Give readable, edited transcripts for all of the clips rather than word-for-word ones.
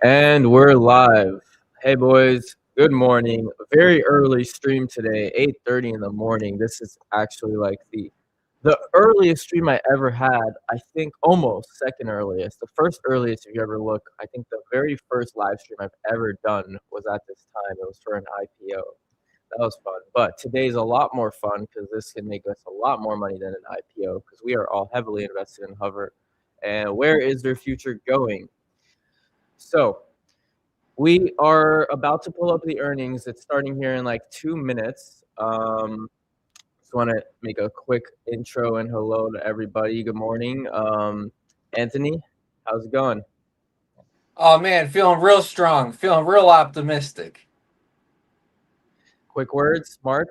And we're live. Hey boys, good morning. Very early stream today, 8:30 in the morning. This is actually like the earliest stream I ever had. I think almost second earliest. The first earliest, if you ever look, I think the very first live stream I've ever done was at this time. It was for an IPO. That was fun. But today's a lot more fun because this can make us a lot more money than an IPO because we are all heavily invested in HOVR. And where is their future going? So we are about to pull up the earnings. It's starting here in like 2 minutes. Just want to make a quick intro and hello to everybody. Good morning. Anthony, how's it going? Oh man, feeling real strong, feeling real optimistic. Quick words, Mark.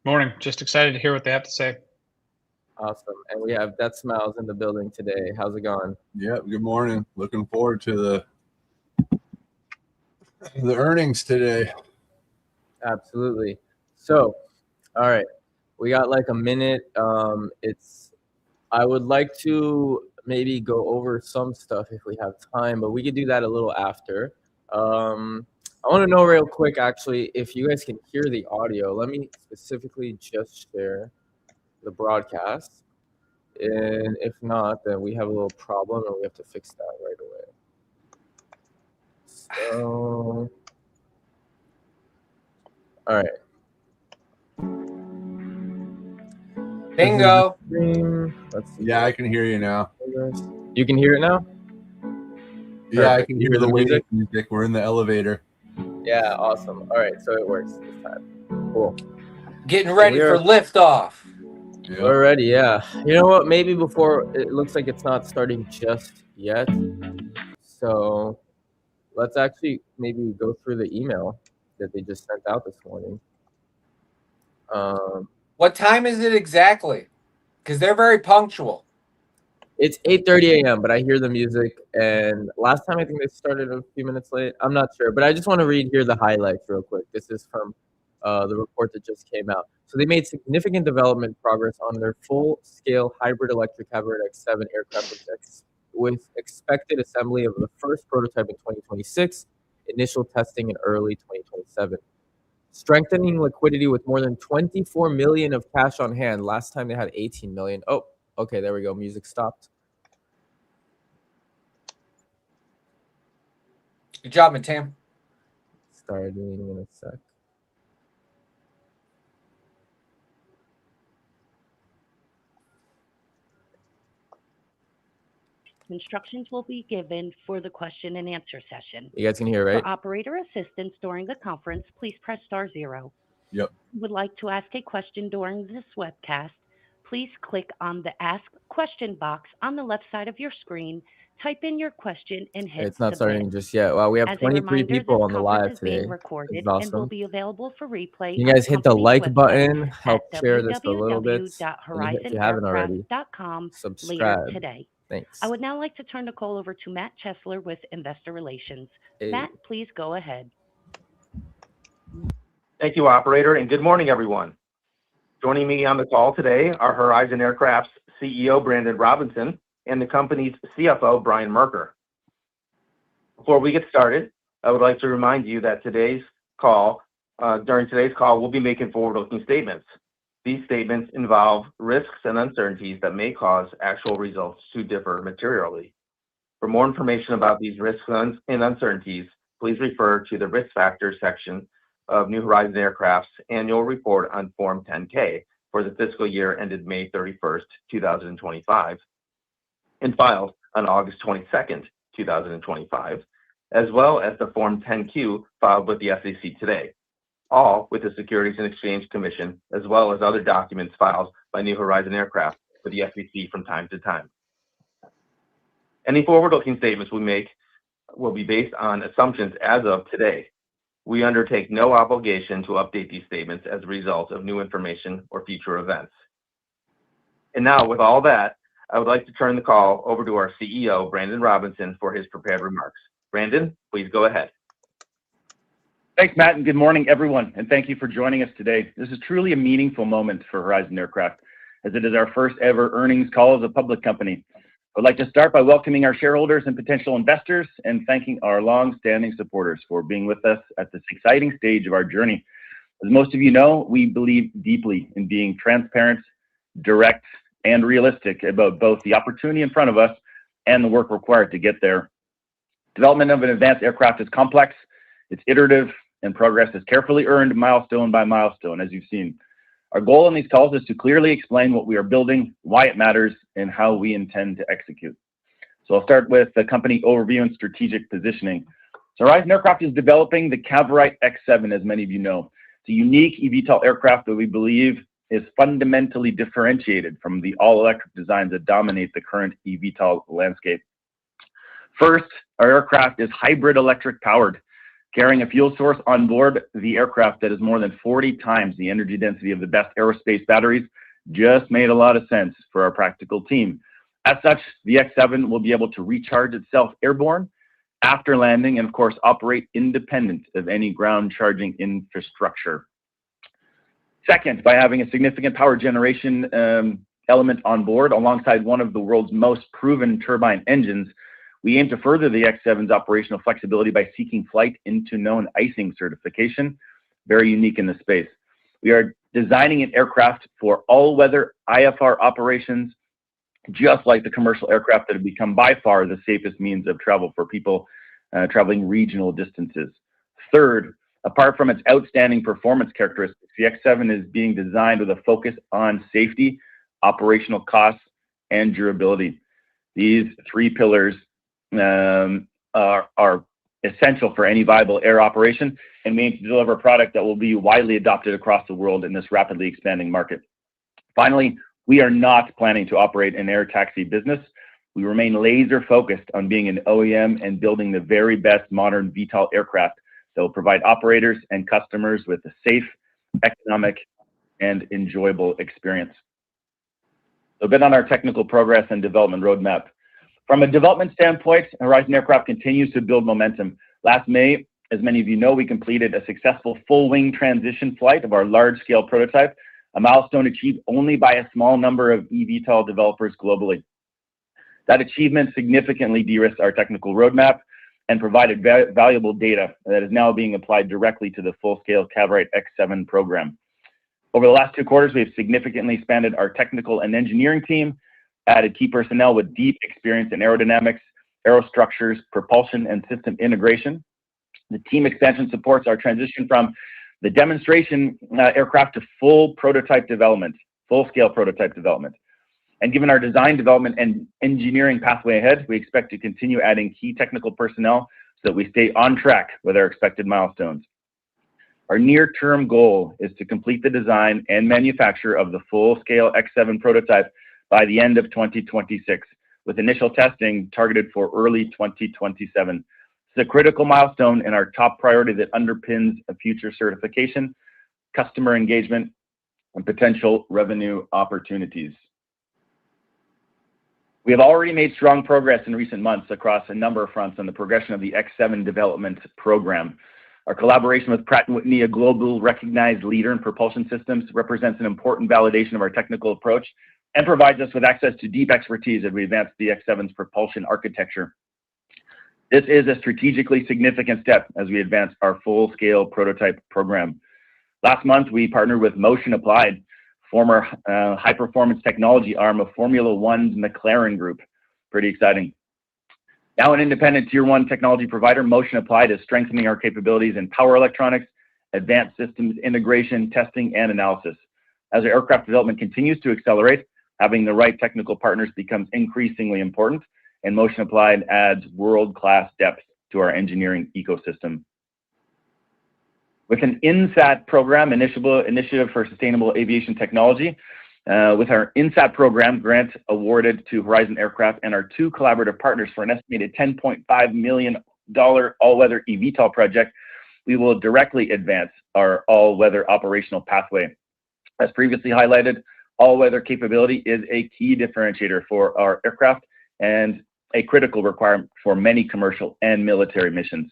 Morning. Just excited to hear what they have to say. Awesome. And we have Death Smiles in the building today. How's it going? Yep. Good morning. Looking forward to the earnings today. Absolutely. So, all right, we got like a minute. I would like to maybe go over some stuff if we have time, but we could do that a little after. I want to know real quick, actually, if you guys can hear the audio. Let me specifically just share the broadcast. And if not, then we have a little problem and we have to fix that right away. So, all right. Bingo. Let's see. Yeah, I can hear you now. You can hear it now? Yeah, I Perfect. can You hear the music. We're in the elevator. Yeah, awesome. All right, so it works this time. Cool. Getting ready for liftoff. Yep. We're ready, yeah. You know what? Maybe before, it looks like it's not starting just yet. So let's actually maybe go through the email that they just sent out this morning. What time is it exactly? Because they're very punctual. It's 8:30 a.m., but I hear the music. And last time I think they started a few minutes late. I'm not sure, but I just want to read here the highlights real quick. This is from the report that just came out. So they made significant development progress on their full-scale hybrid electric hybrid X7 aircraft with expected assembly of the first prototype in 2026, initial testing in early 2027. Strengthening liquidity with more than 24 million of cash on hand. Last time they had 18 million. Oh, okay, there we go. Music stopped. Good job, Matan. Started reading in a sec. Instructions will be given for the question and answer session. You guys can hear, right? For operator assistance during the conference, please press *0. Yep. If you would like to ask a question during this webcast, please click on the Ask Question box on the left side of your screen, type in your question, and hit It's not submit. starting just yet. Wow, we have As a 23 reminder, people this on the conference live is being today. recorded This is awesome. and will be available for replay. You on guys the hit the company's like website button, help at share this a little bit. And if you haven't already, www.horizonaircraft.com later subscribe. today. Thanks. I would now like to turn the call over to Matt Chesler with Investor Relations. Hey. Matt, please go ahead. Thank you, operator, and good morning, everyone. Joining me on the call today are Horizon Aircraft's CEO, Brandon Robinson, and the company's CFO, Brian Merker. Before we get started, I would like to remind you that during today's call, we'll be making forward-looking statements. These statements involve risks and uncertainties that may cause actual results to differ materially. For more information about these risks and uncertainties, please refer to the Risk Factors section of New Horizon Aircraft's annual report on Form 10-K for the fiscal year ended May 31st, 2025, and filed on August 22nd, 2025, as well as the Form 10-Q filed with the SEC today, all with the Securities and Exchange Commission, as well as other documents filed by New Horizon Aircraft with the SEC from time to time. Any forward-looking statements we make will be based on assumptions as of today. We undertake no obligation to update these statements as a result of new information or future events. And now, with all that, I would like to turn the call over to our CEO, Brandon Robinson, for his prepared remarks. Brandon, please go ahead. Thanks, Matt, and good morning, everyone, and thank you for joining us today. This is truly a meaningful moment for Horizon Aircraft, as it is our first ever earnings call as a public company. I'd like to start by welcoming our shareholders and potential investors and thanking our long-standing supporters for being with us at this exciting stage of our journey. As most of you know, we believe deeply in being transparent, direct, and realistic about both the opportunity in front of us and the work required to get there. Development of an advanced aircraft is complex, it's iterative, and progress is carefully earned milestone by milestone, as you've seen. Our goal in these calls is to clearly explain what we are building, why it matters, and how we intend to execute. So I'll start with the company overview and strategic positioning. So Horizon Aircraft is developing the Cavorite X7, as many of you know. It's a unique eVTOL aircraft that we believe is fundamentally differentiated from the all-electric designs that dominate the current eVTOL landscape. First, our aircraft is hybrid electric powered, carrying a fuel source on board the aircraft that is more than 40 times the energy density of the best aerospace batteries. Just made a lot of sense for our practical team. As such, the X7 will be able to recharge itself airborne after landing and, of course, operate independent of any ground charging infrastructure. Second, by having a significant power generation element on board alongside one of the world's most proven turbine engines, we aim to further the X7's operational flexibility by seeking flight into known icing certification, very unique in the space. We are designing an aircraft for all-weather IFR operations, just like the commercial aircraft that have become by far the safest means of travel for people traveling regional distances. Third, apart from its outstanding performance characteristics, the X7 is being designed with a focus on safety, operational costs, and durability. These three pillars are essential for any viable air operation, and we aim to deliver a product that will be widely adopted across the world in this rapidly expanding market. Finally, we are not planning to operate an air taxi business. We remain laser focused on being an OEM and building the very best modern VTOL aircraft that will provide operators and customers with a safe, economic, and enjoyable experience. So a bit on our technical progress and development roadmap. From a development standpoint, Horizon Aircraft continues to build momentum. Last May, as many of you know, we completed a successful full wing transition flight of our large-scale prototype, a milestone achieved only by a small number of eVTOL developers globally. That achievement significantly de-risked our technical roadmap and provided valuable data that is now being applied directly to the full-scale Cavorite X7 program. Over the last 2 quarters, we have significantly expanded our technical and engineering team, added key personnel with deep experience in aerodynamics, aerostructures, propulsion, and system integration. The team expansion supports our transition from the demonstration aircraft to full-scale prototype development. And given our design, development, and engineering pathway ahead, we expect to continue adding key technical personnel so that we stay on track with our expected milestones. Our near-term goal is to complete the design and manufacture of the full-scale X7 prototype by the end of 2026, with initial testing targeted for early 2027. It's a critical milestone and our top priority that underpins a future certification, customer engagement, and potential revenue opportunities. We have already made strong progress in recent months across a number of fronts on the progression of the X7 development program. Our collaboration with Pratt & Whitney, a global recognized leader in propulsion systems, represents an important validation of our technical approach and provides us with access to deep expertise as we advance the X7's propulsion architecture. This is a strategically significant step as we advance our full-scale prototype program. Last month, we partnered with Motion Applied, former high-performance technology arm of Formula One's McLaren Group. Pretty exciting. Now an independent Tier 1 technology provider, Motion Applied is strengthening our capabilities in power electronics, advanced systems integration, testing, and analysis. As our aircraft development continues to accelerate, having the right technical partners becomes increasingly important, and Motion Applied adds world-class depth to our engineering ecosystem. With an INSAT program, Initiative for Sustainable Aviation Technology, with our INSAT program grant awarded to Horizon Aircraft and our 2 collaborative partners for an estimated $10.5 million all-weather eVTOL project, we will directly advance our all-weather operational pathway. As previously highlighted, all-weather capability is a key differentiator for our aircraft and a critical requirement for many commercial and military missions.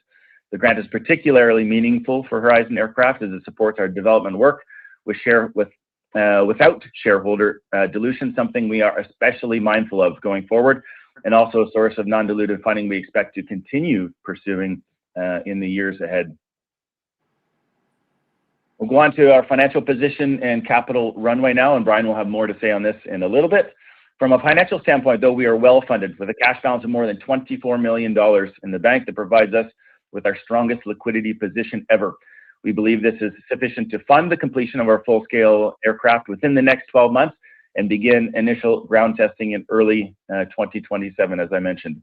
The grant is particularly meaningful for Horizon Aircraft as it supports our development work without shareholder dilution, something we are especially mindful of going forward. and also a source of non-dilutive funding we expect to continue pursuing in the years ahead. We'll go on to our financial position and capital runway now, and Brian will have more to say on this in a little bit. From a financial standpoint, though, we are well funded with a cash balance of more than $24 million in the bank that provides us with our strongest liquidity position ever. We believe this is sufficient to fund the completion of our full-scale aircraft within the next 12 months and begin initial ground testing in early 2027, as I mentioned.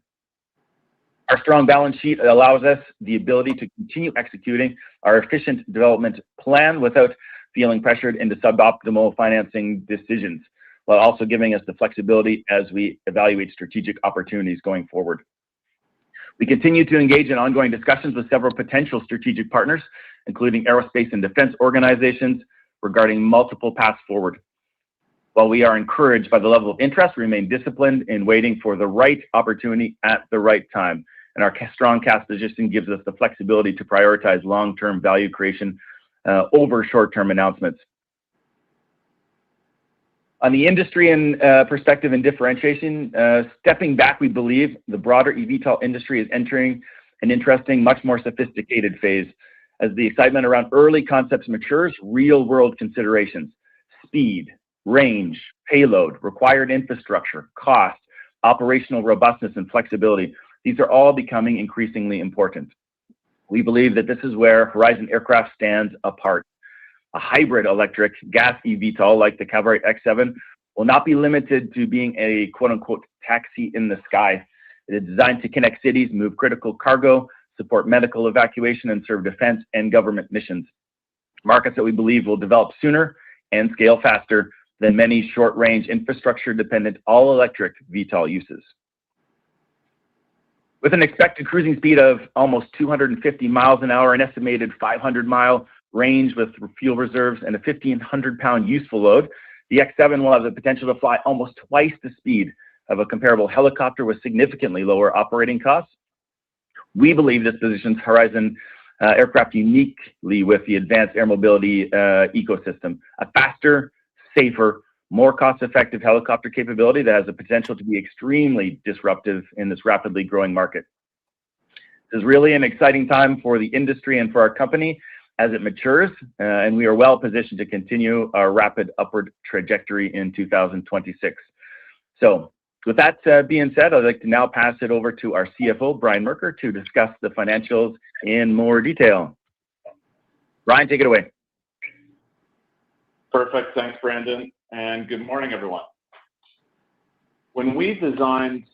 Our strong balance sheet allows us the ability to continue executing our efficient development plan without feeling pressured into suboptimal financing decisions, while also giving us the flexibility as we evaluate strategic opportunities going forward. We continue to engage in ongoing discussions with several potential strategic partners, including aerospace and defense organizations, regarding multiple paths forward. While we are encouraged by the level of interest, we remain disciplined in waiting for the right opportunity at the right time. And our strong cash position gives us the flexibility to prioritize long-term value creation over short-term announcements. On the industry and perspective and differentiation, stepping back, we believe the broader eVTOL industry is entering an interesting, much more sophisticated phase. As the excitement around early concepts matures, real-world considerations, speed, range, payload, required infrastructure, cost, operational robustness, and flexibility, these are all becoming increasingly important. We believe that this is where Horizon Aircraft stands apart. A hybrid electric gas eVTOL like the Cavorite X7 will not be limited to being a quote-unquote taxi in the sky. It is designed to connect cities, move critical cargo, support medical evacuation, and serve defense and government missions. Markets that we believe will develop sooner and scale faster than many short-range infrastructure-dependent all-electric VTOL uses. With an expected cruising speed of almost 250 miles an hour, an estimated 500-mile range with fuel reserves, and a 1,500-pound useful load, the X7 will have the potential to fly almost twice the speed of a comparable helicopter with significantly lower operating costs. We believe this positions Horizon Aircraft uniquely with the advanced air mobility ecosystem, a faster, safer, more cost-effective helicopter capability that has the potential to be extremely disruptive in this rapidly growing market. This is really an exciting time for the industry and for our company as it matures, and we are well positioned to continue our rapid upward trajectory in 2026. So with that being said, I'd like to now pass it over to our CFO, Brian Merker, to discuss the financials in more detail. Brian, take it away. Perfect. Thanks, Brandon. And good morning, everyone. When we designed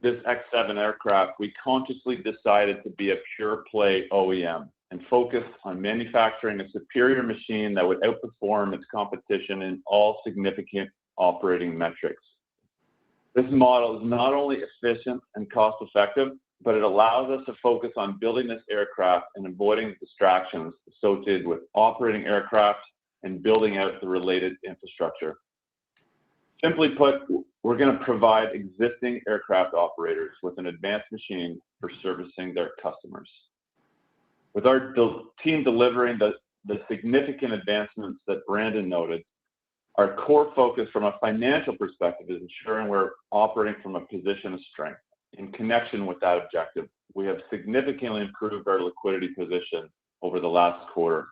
this X7 aircraft, we consciously decided to be a pure play OEM and focus on manufacturing a superior machine that would outperform its competition in all significant operating metrics. This model is not only efficient and cost effective, but it allows us to focus on building this aircraft and avoiding distractions associated with operating aircraft and building out the related infrastructure. Simply put, we're going to provide existing aircraft operators with an advanced machine for servicing their customers. With our team delivering the significant advancements that Brandon noted, our core focus from a financial perspective is ensuring we're operating from a position of strength. In connection with that objective, we have significantly improved our liquidity position over the last quarter.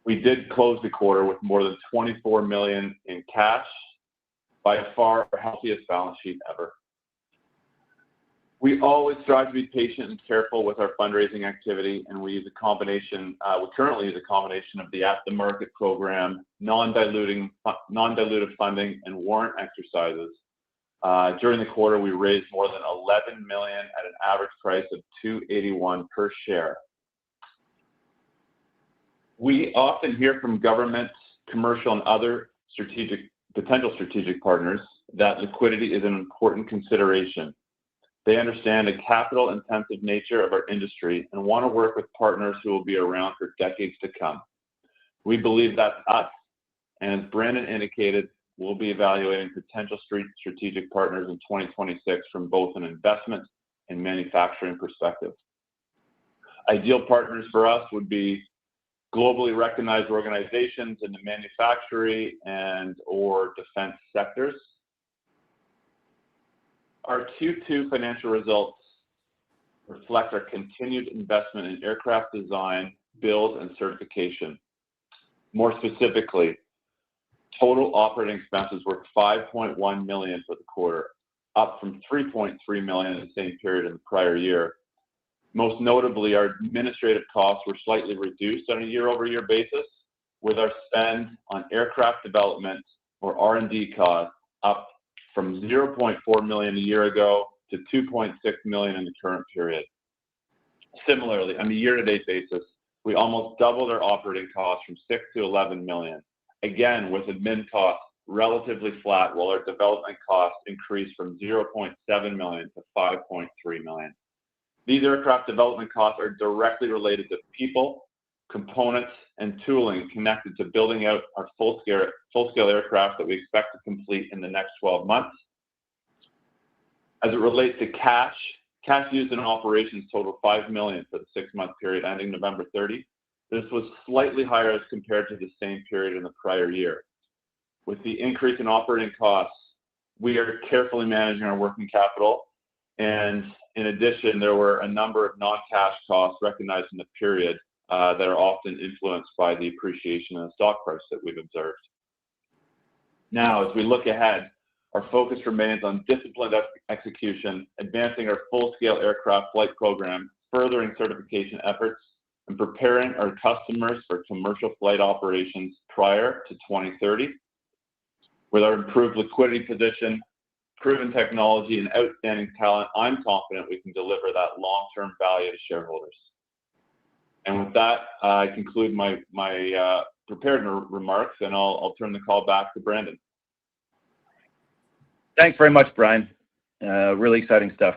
We did close the quarter with more than $24 million in cash, by far our healthiest balance sheet ever. We always strive to be patient and careful with our fundraising activity, and we use a combination. We currently use a combination of the at-the-market program, non-dilutive funding, and warrant exercises. During the quarter, we raised more than $11 million at an average price of $2.81 per share. We often hear from government, commercial, and other potential strategic partners that liquidity is an important consideration. They understand the capital-intensive nature of our industry and want to work with partners who will be around for decades to come. We believe that's us, and as Brandon indicated, we'll be evaluating potential strategic partners in 2026 from both an investment and manufacturing perspective. Ideal partners for us would be globally recognized organizations in the manufacturing and/or defense sectors. Our Q2 financial results reflect our continued investment in aircraft design, build, and certification. More specifically, total operating expenses were $5.1 million for the quarter, up from $3.3 million in the same period in the prior year. Most notably, our administrative costs were slightly reduced on a year-over-year basis, with our spend on aircraft development or R&D costs up from $0.4 million a year ago to $2.6 million in the current period. Similarly, on a year-to-date basis, we almost doubled our operating costs from $6 to $11 million, again with admin costs relatively flat, while our development costs increased from $0.7 million to $5.3 million. These aircraft development costs are directly related to people, components, and tooling connected to building out our full-scale aircraft that we expect to complete in the next 12 months. As it relates to cash used in operations totaled $5 million for the 6-month period ending November 30. This was slightly higher as compared to the same period in the prior year. With the increase in operating costs, we are carefully managing our working capital, and in addition, there were a number of non-cash costs recognized in the period that are often influenced by the appreciation in the stock price that we've observed. Now, as we look ahead, our focus remains on disciplined execution, advancing our full-scale aircraft flight program, furthering certification efforts, and preparing our customers for commercial flight operations prior to 2030. With our improved liquidity position, proven technology, and outstanding talent, I'm confident we can deliver that long-term value to shareholders. And with that, I conclude my prepared remarks, and I'll turn the call back to Brandon. Thanks very much, Brian. Really exciting stuff.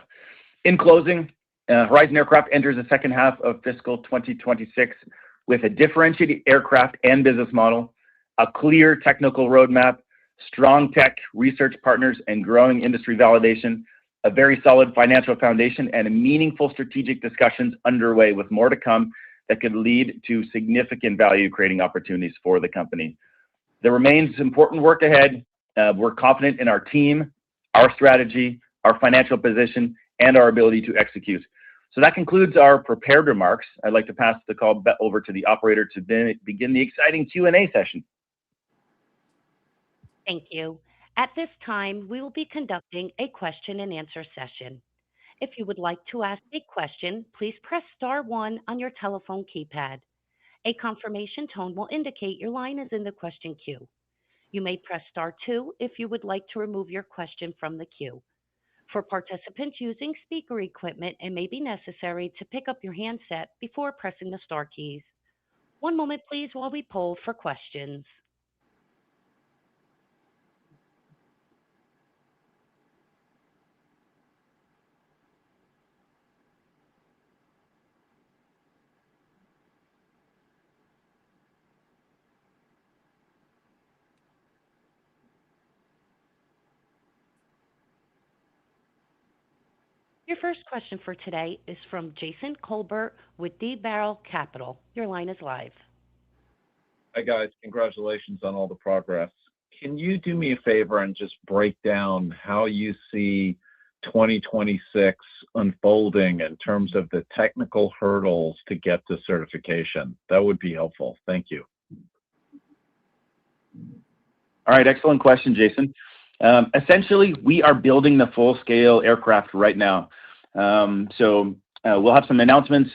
In closing, Horizon Aircraft enters the second half of fiscal 2026 with a differentiated aircraft and business model, a clear technical roadmap, strong tech research partners, and growing industry validation, a very solid financial foundation, and a meaningful strategic discussions underway with more to come that could lead to significant value-creating opportunities for the company. There remains important work ahead. We're confident in our team, our strategy, our financial position, and our ability to execute. So that concludes our prepared remarks. I'd like to pass the call back over to the operator to begin the exciting Q&A session. Thank you. At this time, we will be conducting a question and answer session. If you would like to ask a question, please press star 1 on your telephone keypad. A confirmation tone will indicate your line is in the question queue. You may press star 2 if you would like to remove your question from the queue. For participants using speaker equipment, it may be necessary to pick up your handset before pressing the star keys. One moment, please, while we poll for questions. Your first question for today is from Jason Colbert with D Barrel Capital. Your line is live. Hi guys, congratulations on all the progress. Can you do me a favor and just break down how you see 2026 unfolding in terms of the technical hurdles to get to certification? That would be helpful. Thank you. All right, excellent question, Jason. Essentially, we are building the full-scale aircraft right now. So we'll have some announcements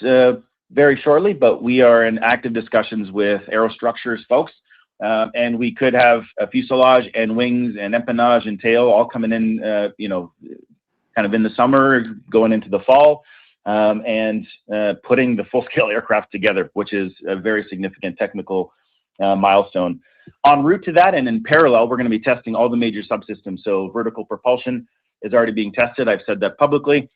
very shortly, but we are in active discussions with aerostructures folks, and we could have a fuselage and wings and empennage and tail all coming in, kind of in the summer, going into the fall, and putting the full-scale aircraft together, which is a very significant technical milestone. En route to that and in parallel, we're going to be testing all the major subsystems. So vertical propulsion is already being tested. I've said that publicly.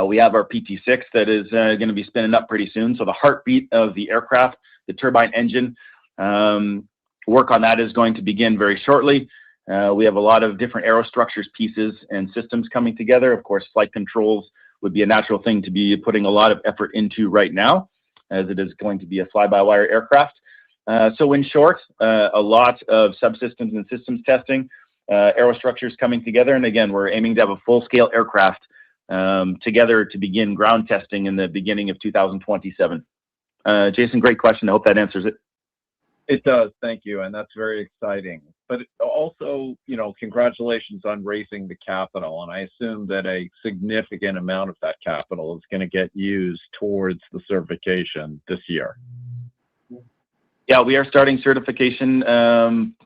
We have our PT6 that is going to be spinning up pretty soon. So the heartbeat of the aircraft, the turbine engine, work on that is going to begin very shortly. We have a lot of different aerostructures pieces and systems coming together. Of course, flight controls would be a natural thing to be putting a lot of effort into right now, as it is going to be a fly-by-wire aircraft. So in short, a lot of subsystems and systems testing, aerostructures coming together. And again, we're aiming to have a full-scale aircraft together to begin ground testing in the beginning of 2027. Jason, great question. I hope that answers it. It does. Thank you. And that's very exciting. But also, congratulations on raising the capital. And I assume that a significant amount of that capital is going to get used towards the certification this year. Yeah, we are starting certification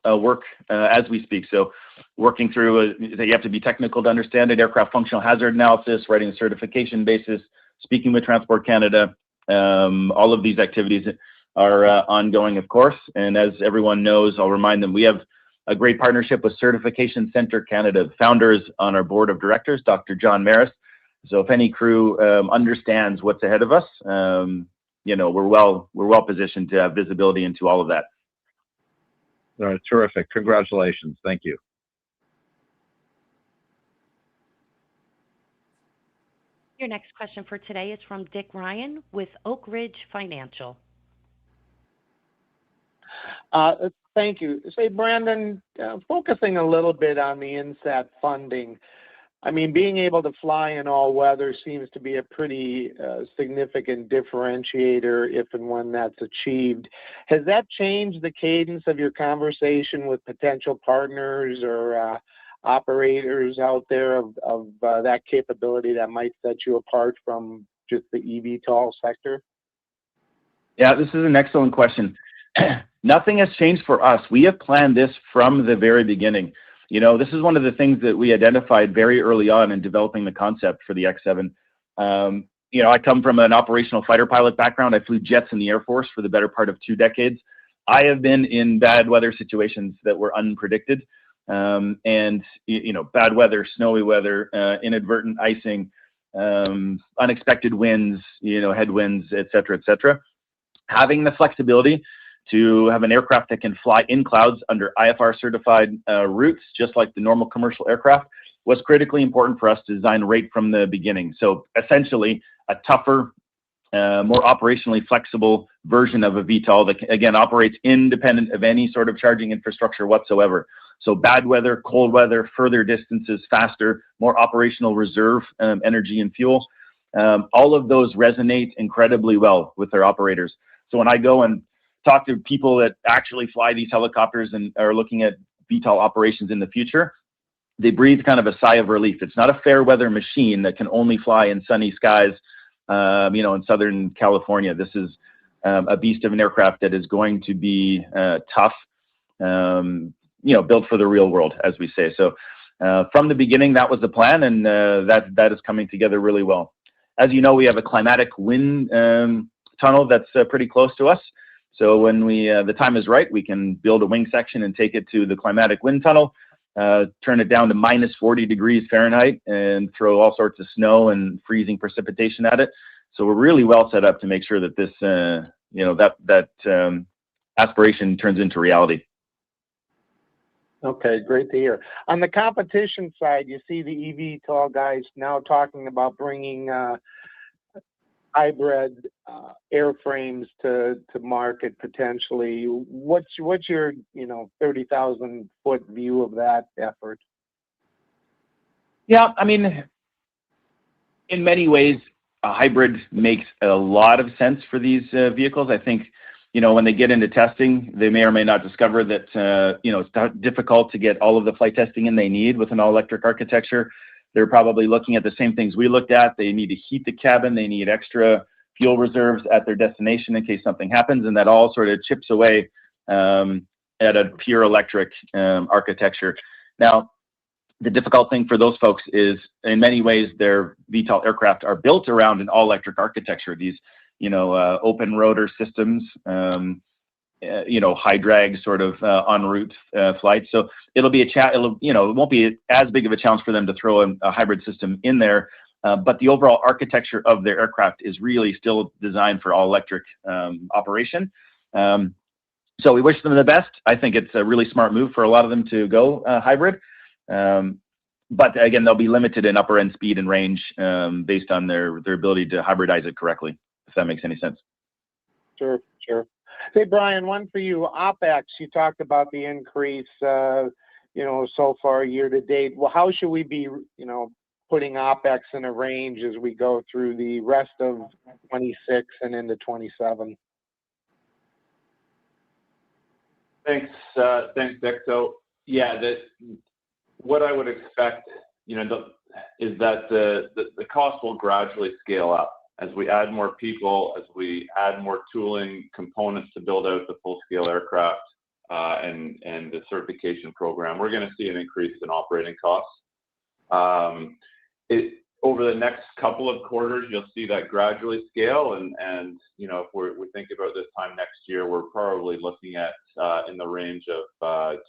work as we speak. So working through, you have to be technical to understand it, aircraft functional hazard analysis, writing a certification basis, speaking with Transport Canada. All of these activities are ongoing, of course. And as everyone knows, I'll remind them, we have a great partnership with Certification Center Canada. The founder is on our board of directors, Dr. John Maris. So if any crew understands what's ahead of us, we're well positioned to have visibility into all of that. All right, terrific. Congratulations. Thank you. Your next question for today is from Dick Ryan with Oak Ridge Financial. Thank you. Say, Brandon, focusing a little bit on the INSAT funding, I mean, being able to fly in all weather seems to be a pretty significant differentiator if and when that's achieved. Has that changed the cadence of your conversation with potential partners or operators out there of that capability that might set you apart from just the eVTOL sector? Yeah, this is an excellent question. Nothing has changed for us. We have planned this from the very beginning. This is one of the things that we identified very early on in developing the concept for the X7. I come from an operational fighter pilot background. I flew jets in the Air Force for the better part of 2 decades. I have been in bad weather situations that were unpredicted. Bad weather, snowy weather, inadvertent icing, unexpected winds, headwinds, et cetera. Having the flexibility to have an aircraft that can fly in clouds under IFR certified routes, just like the normal commercial aircraft, was critically important for us to design right from the beginning. So essentially a tougher, more operationally flexible version of a VTOL that, again, operates independent of any sort of charging infrastructure whatsoever. So bad weather, cold weather, further distances, faster, more operational reserve energy and fuel. All of those resonate incredibly well with our operators. So when I go and talk to people that actually fly these helicopters and are looking at VTOL operations in the future, they breathe kind of a sigh of relief. It's not a fair weather machine that can only fly in sunny skies, in Southern California. This is a beast of an aircraft that is going to be tough, built for the real world, as we say. So from the beginning, that was the plan, and that is coming together really well. As you know, we have a climatic wind tunnel that's pretty close to us. So when the time is right, we can build a wing section and take it to the climatic wind tunnel, turn it down to minus 40 degrees Fahrenheit and throw all sorts of snow and freezing precipitation at it. So we're really well set up to make sure that this, aspiration turns into reality. Okay, great to hear. On the competition side, you see the eVTOL guys now talking about bringing hybrid airframes to market potentially. What's your 30,000-foot view of that effort? Yeah, I mean, in many ways, a hybrid makes a lot of sense for these vehicles. I think, when they get into testing, they may or may not discover that, it's difficult to get all of the flight testing in they need with an all-electric architecture. They're probably looking at the same things we looked at. They need to heat the cabin. They need extra fuel reserves at their destination in case something happens. And that all sort of chips away at a pure electric architecture. Now, the difficult thing for those folks is, in many ways, their VTOL aircraft are built around an all-electric architecture. These, open rotor systems, high drag sort of en route flights. So it'll be it won't be as big of a challenge for them to throw a hybrid system in there. But the overall architecture of their aircraft is really still designed for all electric operation. So we wish them the best. I think it's a really smart move for a lot of them to go hybrid. But again, they'll be limited in upper end speed and range based on their ability to hybridize it correctly, if that makes any sense. Sure. Hey, Brian, one for you. OpEx, you talked about the increase, so far year to date. Well, how should we be, putting OpEx in a range as we go through the rest of 26 and into 27? Thanks, Dick. So yeah, what I would expect, is that the cost will gradually scale up as we add more people, as we add more tooling components to build out the full-scale aircraft and the certification program. We're going to see an increase in operating costs. Over the next couple of quarters, you'll see that gradually scale, and if we think about this time next year, we're probably looking at in the range of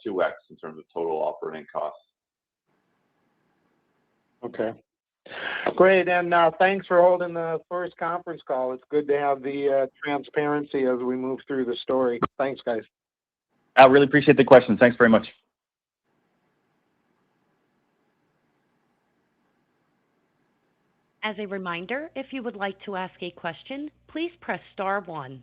2x in terms of total operating costs. Okay. Great, and thanks for holding the first conference call. It's good to have the transparency as we move through the story. Thanks, guys. I really appreciate the questions. Thanks very much. As a reminder, if you would like to ask a question, please press star 1.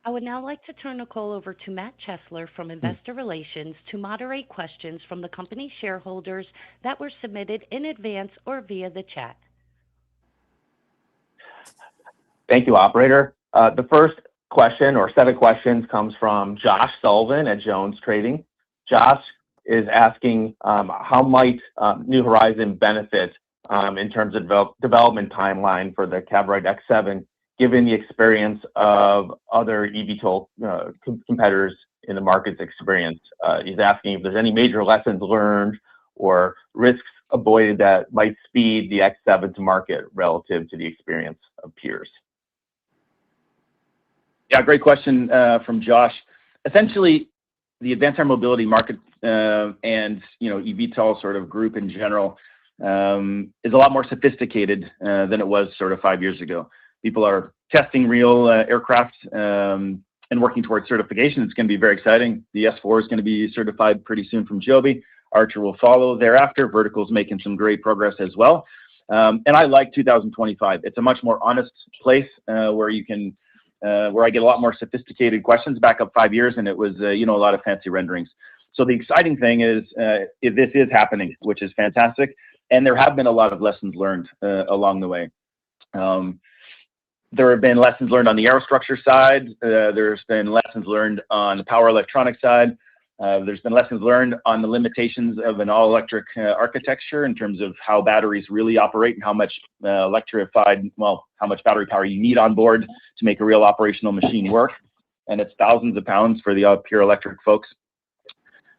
I would now like to turn the call over to Matt Chesler from Investor Relations to moderate questions from the company shareholders that were submitted in advance or via the chat. Thank you, operator. The first question or set of questions comes from Josh Sullivan at Jones Trading. Josh is asking how might New Horizon benefit in terms of development timeline for the Cavorite X7, given the experience of other eVTOL competitors in the market's experience. He's asking if there's any major lessons learned or risks avoided that might speed the X7 to market relative to the experience of peers. Yeah, great question from Josh. Essentially, the advanced air mobility market and eVTOL sort of group in general is a lot more sophisticated than it was sort of 5 years ago. People are testing real aircraft and working towards certification. It's going to be very exciting. The S4 is going to be certified pretty soon from Joby. Archer will follow thereafter. Vertical's making some great progress as well. And I like 2025. It's a much more honest place where you can where I get a lot more sophisticated questions. Back up 5 years, and it was a lot of fancy renderings. So the exciting thing is this is happening, which is fantastic. And there have been a lot of lessons learned along the way. There have been lessons learned on the aerostructure side. There's been lessons learned on the power electronic side. There's been lessons learned on the limitations of an all-electric architecture in terms of how batteries really operate and how much how much battery power you need on board to make a real operational machine work. And it's thousands of pounds for the pure electric folks.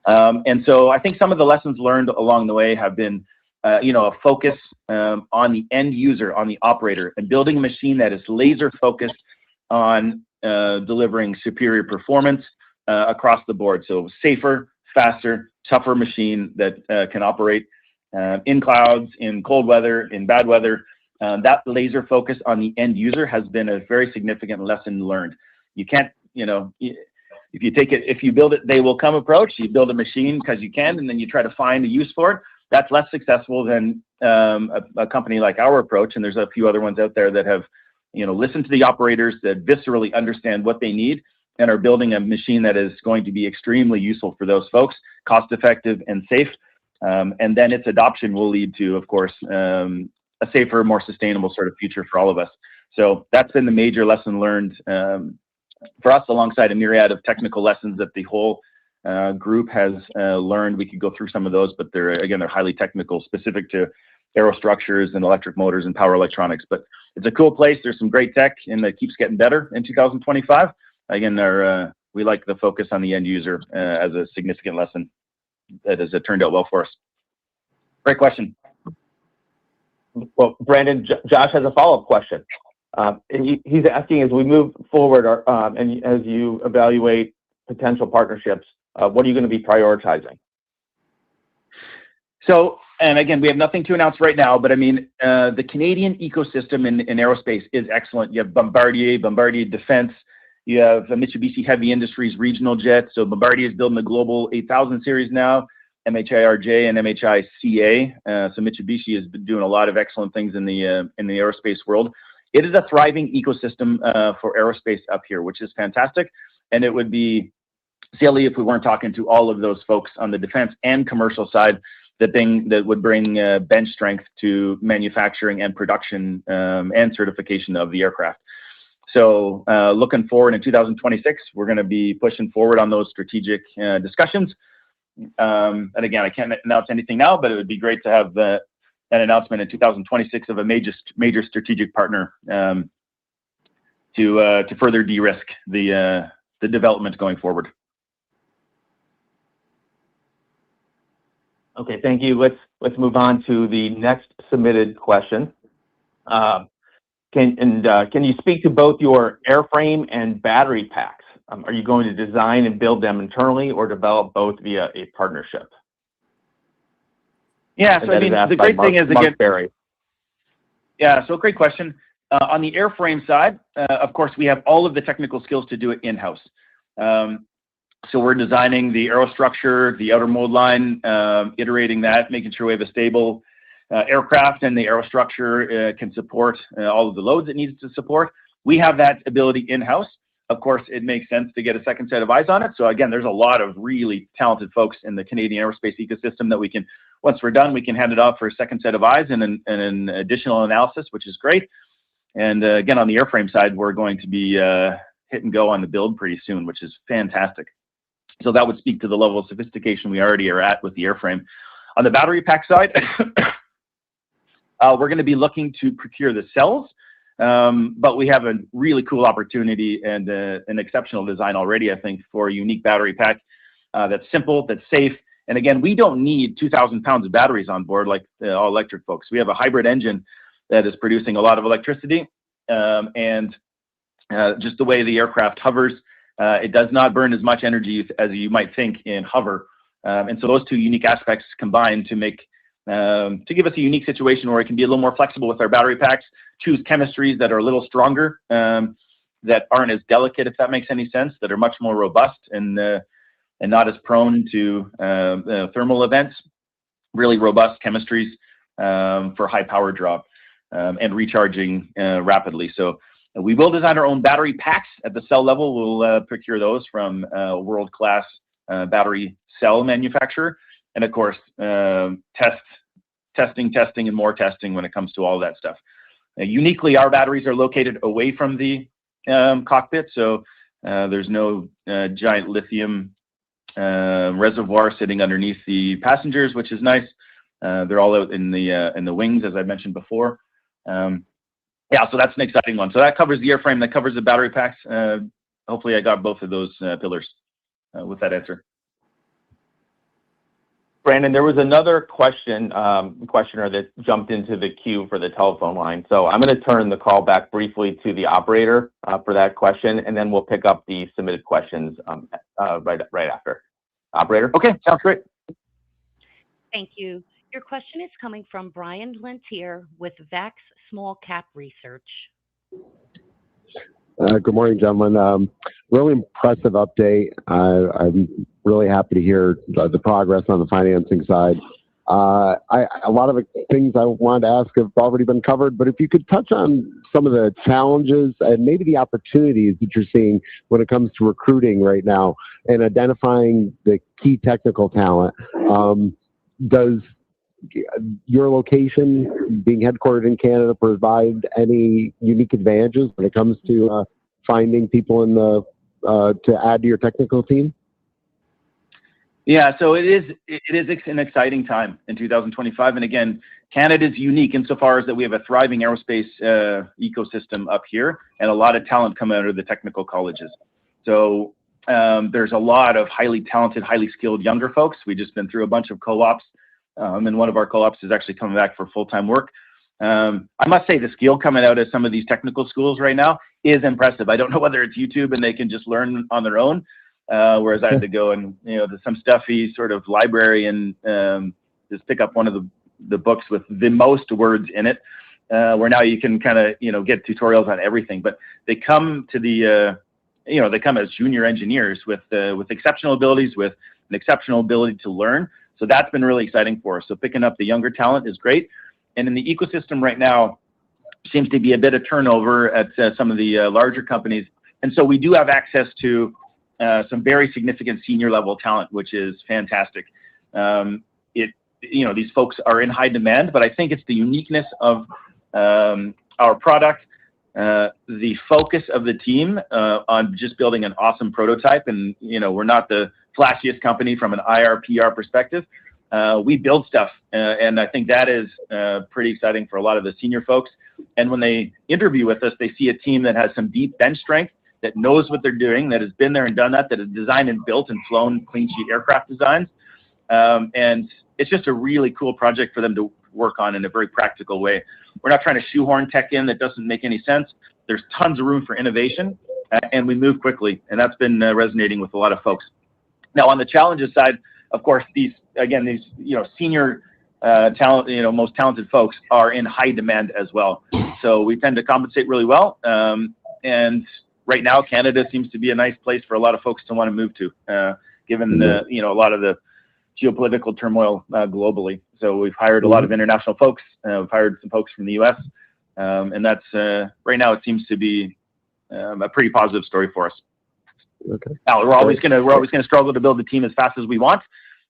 And so I think some of the lessons learned along the way have been a focus on the end user, on the operator, and building a machine that is laser focused on delivering superior performance across the board. So safer, faster, tougher machine that can operate in clouds, in cold weather, in bad weather. That laser focus on the end user has been a very significant lesson learned. You can't, if you build it, they will come approach. You build a machine because you can, and then you try to find a use for it. That's less successful than a company like our approach. And there's a few other ones out there that have, listened to the operators, that viscerally understand what they need and are building a machine that is going to be extremely useful for those folks, cost effective and safe. And then its adoption will lead to, of course, a safer, more sustainable sort of future for all of us. So that's been the major lesson learned for us, alongside a myriad of technical lessons that the whole group has learned. We could go through some of those, but they're highly technical, specific to aerostructures and electric motors and power electronics. But it's a cool place. There's some great tech, and it keeps getting better in 2025. Again, we like the focus on the end user as a significant lesson that has turned out well for us. Great question. Well, Brandon, Josh has a follow-up question. And he's asking, as we move forward and as you evaluate potential partnerships, what are you going to be prioritizing? So, and again, we have nothing to announce right now, but I mean, the Canadian ecosystem in aerospace is excellent. You have Bombardier Defense. You have Mitsubishi Heavy Industries regional jet. So Bombardier is building the Global 8000 series now. MHIRJ and MHICA. So Mitsubishi has been doing a lot of excellent things in the aerospace world. It is a thriving ecosystem for aerospace up here, which is fantastic. And it would be silly if we weren't talking to all of those folks on the defense and commercial side that would bring bench strength to manufacturing and production and certification of the aircraft. So looking forward in 2026, we're going to be pushing forward on those strategic discussions. And again, I can't announce anything now, but it would be great to have an announcement in 2026 of a major strategic partner to further de-risk the development going forward. Okay, thank you. Let's move on to the next submitted question. Can you speak to both your airframe and battery packs? Are you going to design and build them internally or develop both via a partnership? Yeah, so I mean, the great thing is, again, yeah, so great question. On the airframe side, of course, we have all of the technical skills to do it in-house. So we're designing the aerostructure, the outer mold line, iterating that, making sure we have a stable aircraft and the aerostructure can support all of the loads it needs to support. We have that ability in-house. Of course, it makes sense to get a second set of eyes on it. So again, there's a lot of really talented folks in the Canadian aerospace ecosystem that we can, once we're done, we can hand it off for a second set of eyes and an additional analysis, which is great. And again, on the airframe side, we're going to be hit and go on the build pretty soon, which is fantastic. So that would speak to the level of sophistication we already are at with the airframe. On the battery pack side, we're going to be looking to procure the cells, but we have a really cool opportunity and an exceptional design already, I think, for a unique battery pack that's simple, that's safe. And again, we don't need 2,000 pounds of batteries on board like all electric folks. We have a hybrid engine that is producing a lot of electricity, and just the way the aircraft hovers, it does not burn as much energy as you might think in hover. And so those two unique aspects combine to make to give us a unique situation where it can be a little more flexible with our battery packs, choose chemistries that are a little stronger, that aren't as delicate, if that makes any sense, that are much more robust and not as prone to thermal events, really robust chemistries for high power drop and recharging rapidly. So we will design our own battery packs at the cell level. We'll procure those from a world-class battery cell manufacturer. And of course, testing, and more testing when it comes to all that stuff. Uniquely, our batteries are located away from the cockpit, so there's no giant lithium reservoir sitting underneath the passengers, which is nice. They're all out in the wings, as I mentioned before. Yeah, so that's an exciting one. So that covers the airframe, that covers the battery packs. Hopefully, I got both of those pillars with that answer. Brandon, there was another questioner that jumped into the queue for the telephone line. So I'm going to turn the call back briefly to the operator for that question, and then we'll pick up the submitted questions right after. Operator? Okay, sounds great. Thank you. Your question is coming from Brian Lentier with VAX Small Cap Research. Good morning, gentlemen. Really impressive update. I'm really happy to hear the progress on the financing side. A lot of the things I wanted to ask have already been covered, but if you could touch on some of the challenges and maybe the opportunities that you're seeing when it comes to recruiting right now and identifying the key technical talent. Does your location, being headquartered in Canada, provide any unique advantages when it comes to finding people in the to add to your technical team? Yeah, so it is an exciting time in 2025, and again, Canada is unique insofar as that we have a thriving aerospace ecosystem up here, and a lot of talent coming out of the technical colleges. So there's a lot of highly talented, highly skilled younger folks. We've just been through a bunch of co-ops. And one of our co-ops is actually coming back for full-time work. I must say the skill coming out of some of these technical schools right now is impressive. I don't know whether it's YouTube and they can just learn on their own, whereas I had to go and, some stuffy sort of library and just pick up one of the books with the most words in it, where now you can kind of, get tutorials on everything. But they come to they come as junior engineers with exceptional abilities, with an exceptional ability to learn. So that's been really exciting for us. So picking up the younger talent is great. And in the ecosystem right now, seems to be a bit of turnover at some of the larger companies. And so we do have access to some very significant senior level talent, which is fantastic. These folks are in high demand, but I think it's the uniqueness of our product, the focus of the team on just building an awesome prototype. And, we're not the flashiest company from an IR, PR perspective. We build stuff, and I think that is pretty exciting for a lot of the senior folks. And when they interview with us, they see a team that has some deep bench strength, that knows what they're doing, that has been there and done that has designed and built and flown clean sheet aircraft designs. And it's just a really cool project for them to work on in a very practical way. We're not trying to shoehorn tech in that doesn't make any sense. There's tons of room for innovation, and we move quickly, and that's been resonating with a lot of folks. Now, on the challenges side, of course, these senior talent, most talented folks are in high demand as well. So we tend to compensate really well. And right now, Canada seems to be a nice place for a lot of folks to want to move to, given a lot of the geopolitical turmoil globally. So we've hired a lot of international folks. We've hired some folks from the U.S. And that's right now it seems to be a pretty positive story for us. Okay. Now we're always gonna struggle to build the team as fast as we want,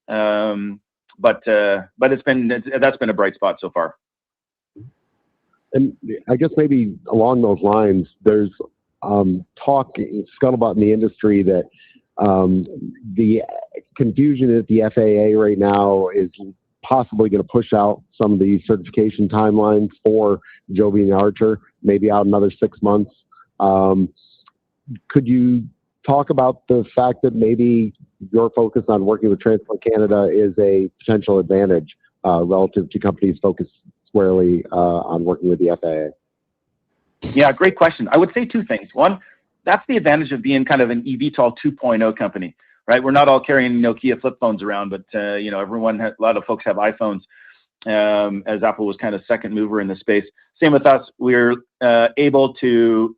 but that's been a bright spot so far. And I guess maybe along those lines, there's talk, scuttlebutt in the industry that the confusion at the FAA right now is possibly going to push out some of the certification timelines for Joby and Archer, maybe out another 6 months. Could you talk about the fact that maybe your focus on working with Transport Canada is a potential advantage relative to companies focused squarely on working with the FAA? Yeah, great question. I would say two things. One, that's the advantage of being kind of an eVTOL 2.0 company, right? We're not all carrying Nokia flip phones around, but a lot of folks have iPhones, as Apple was kind of second mover in the space. Same with us. We're able to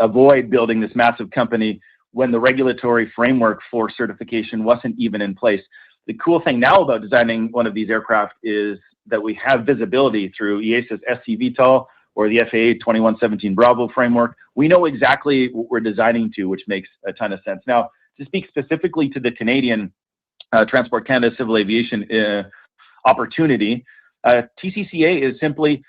avoid building this massive company when the regulatory framework for certification wasn't even in place. The cool thing now about designing one of these aircraft is that we have visibility through EASA's SC-VTOL or the FAA 2117 Bravo framework. We know exactly what we're designing to, which makes a ton of sense. Now, to speak specifically to the Canadian Transport Canada Civil Aviation opportunity, TCCA is simply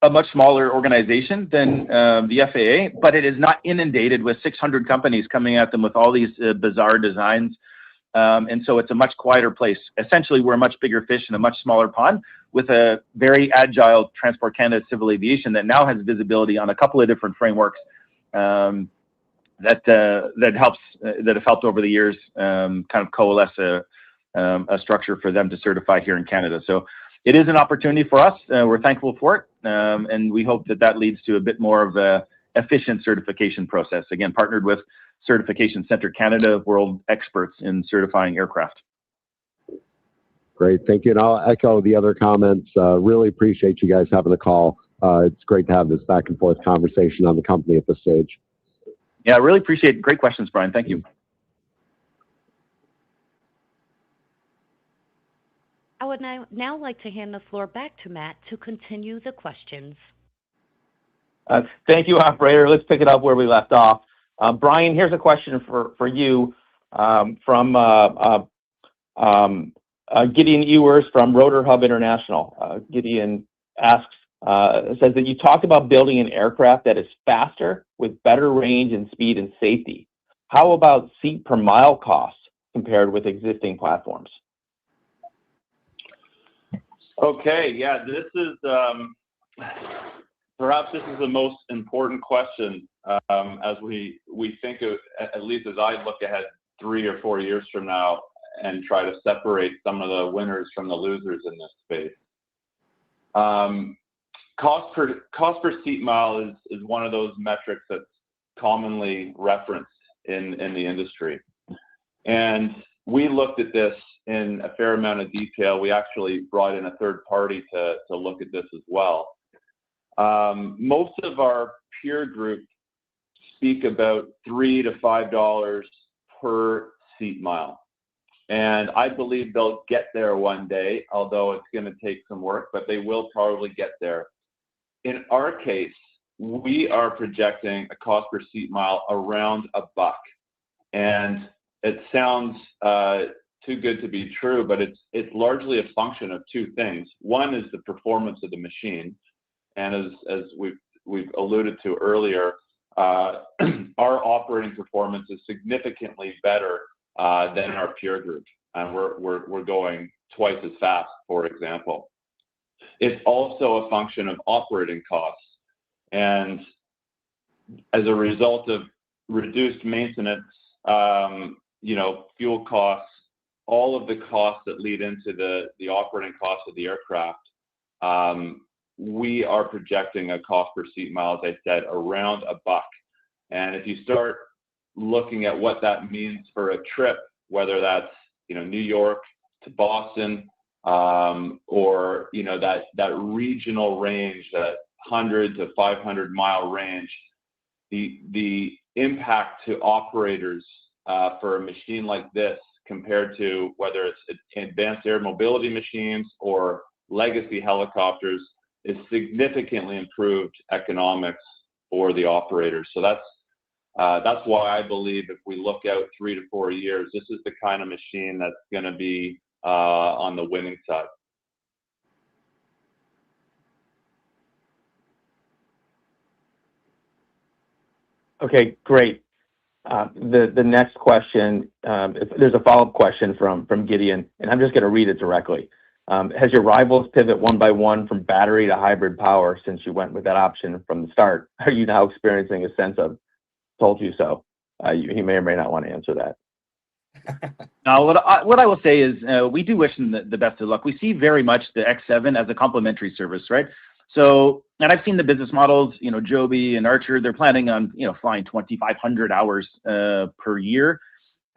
a much smaller organization than the FAA, but it is not inundated with 600 companies coming at them with all these bizarre designs. And so it's a much quieter place. Essentially, we're a much bigger fish in a much smaller pond with a very agile Transport Canada Civil Aviation that now has visibility on a couple of different frameworks that have helped over the years kind of coalesce a structure for them to certify here in Canada. So it is an opportunity for us. We're thankful for it, and we hope that leads to a bit more of a efficient certification process. Again, partnered with Certification Center Canada, world experts in certifying aircraft. Great, thank you. And I'll echo the other comments. Really appreciate you guys having the call. It's great to have this back and forth conversation on the company at this stage. Yeah, I really appreciate it. Great questions, Brian. Thank you. I would now like to hand the floor back to Matt to continue the questions. Thank you, operator. Let's pick it up where we left off. Brian, here's a question for you from Gideon Ewers from Rotor Hub International. Gideon asks, says that you talked about building an aircraft that is faster with better range and speed and safety. How about seat per mile costs compared with existing platforms? Okay, yeah, this is perhaps this is the most important question as we think of, at least as I look ahead 3 or 4 years from now and try to separate some of the winners from the losers in this space. Cost per seat mile is one of those metrics that's commonly referenced in the industry. And we looked at this in a fair amount of detail. We actually brought in a third party to look at this as well. Most of our peer group speak about $3 to $5 per seat mile. And I believe they'll get there one day, although it's going to take some work, but they will probably get there. In our case, we are projecting a cost per seat mile around $1. And it sounds too good to be true, but it's largely a function of two things. One is the performance of the machine. And as we've alluded to earlier, our operating performance is significantly better than our peer group, and we're going twice as fast, for example. It's also a function of operating costs, and as a result of reduced maintenance, fuel costs, all of the costs that lead into the operating costs of the aircraft, we are projecting a cost per seat mile, as I said, around $1. And if you start looking at what that means for a trip, whether that's New York to Boston, or that regional range, that 100 to 500 mile range, the impact to operators for a machine like this compared to whether it's advanced air mobility machines or legacy helicopters is significantly improved economics for the operators. So that's why I believe if we look out 3 to 4 years, this is the kind of machine that's going to be on the winning side. Okay, great. The next question, there's a follow-up question from Gideon, and I'm just going to read it directly. Has your rivals pivot one by one from battery to hybrid power since you went with that option from the start? Are you now experiencing a sense of told you so? He may or may not want to answer that. No, what I will say is we do wish them the best of luck. We see very much the X7 as a complementary service, right? So, and I've seen the business models, Joby and Archer, they're planning on, flying 2,500 hours per year.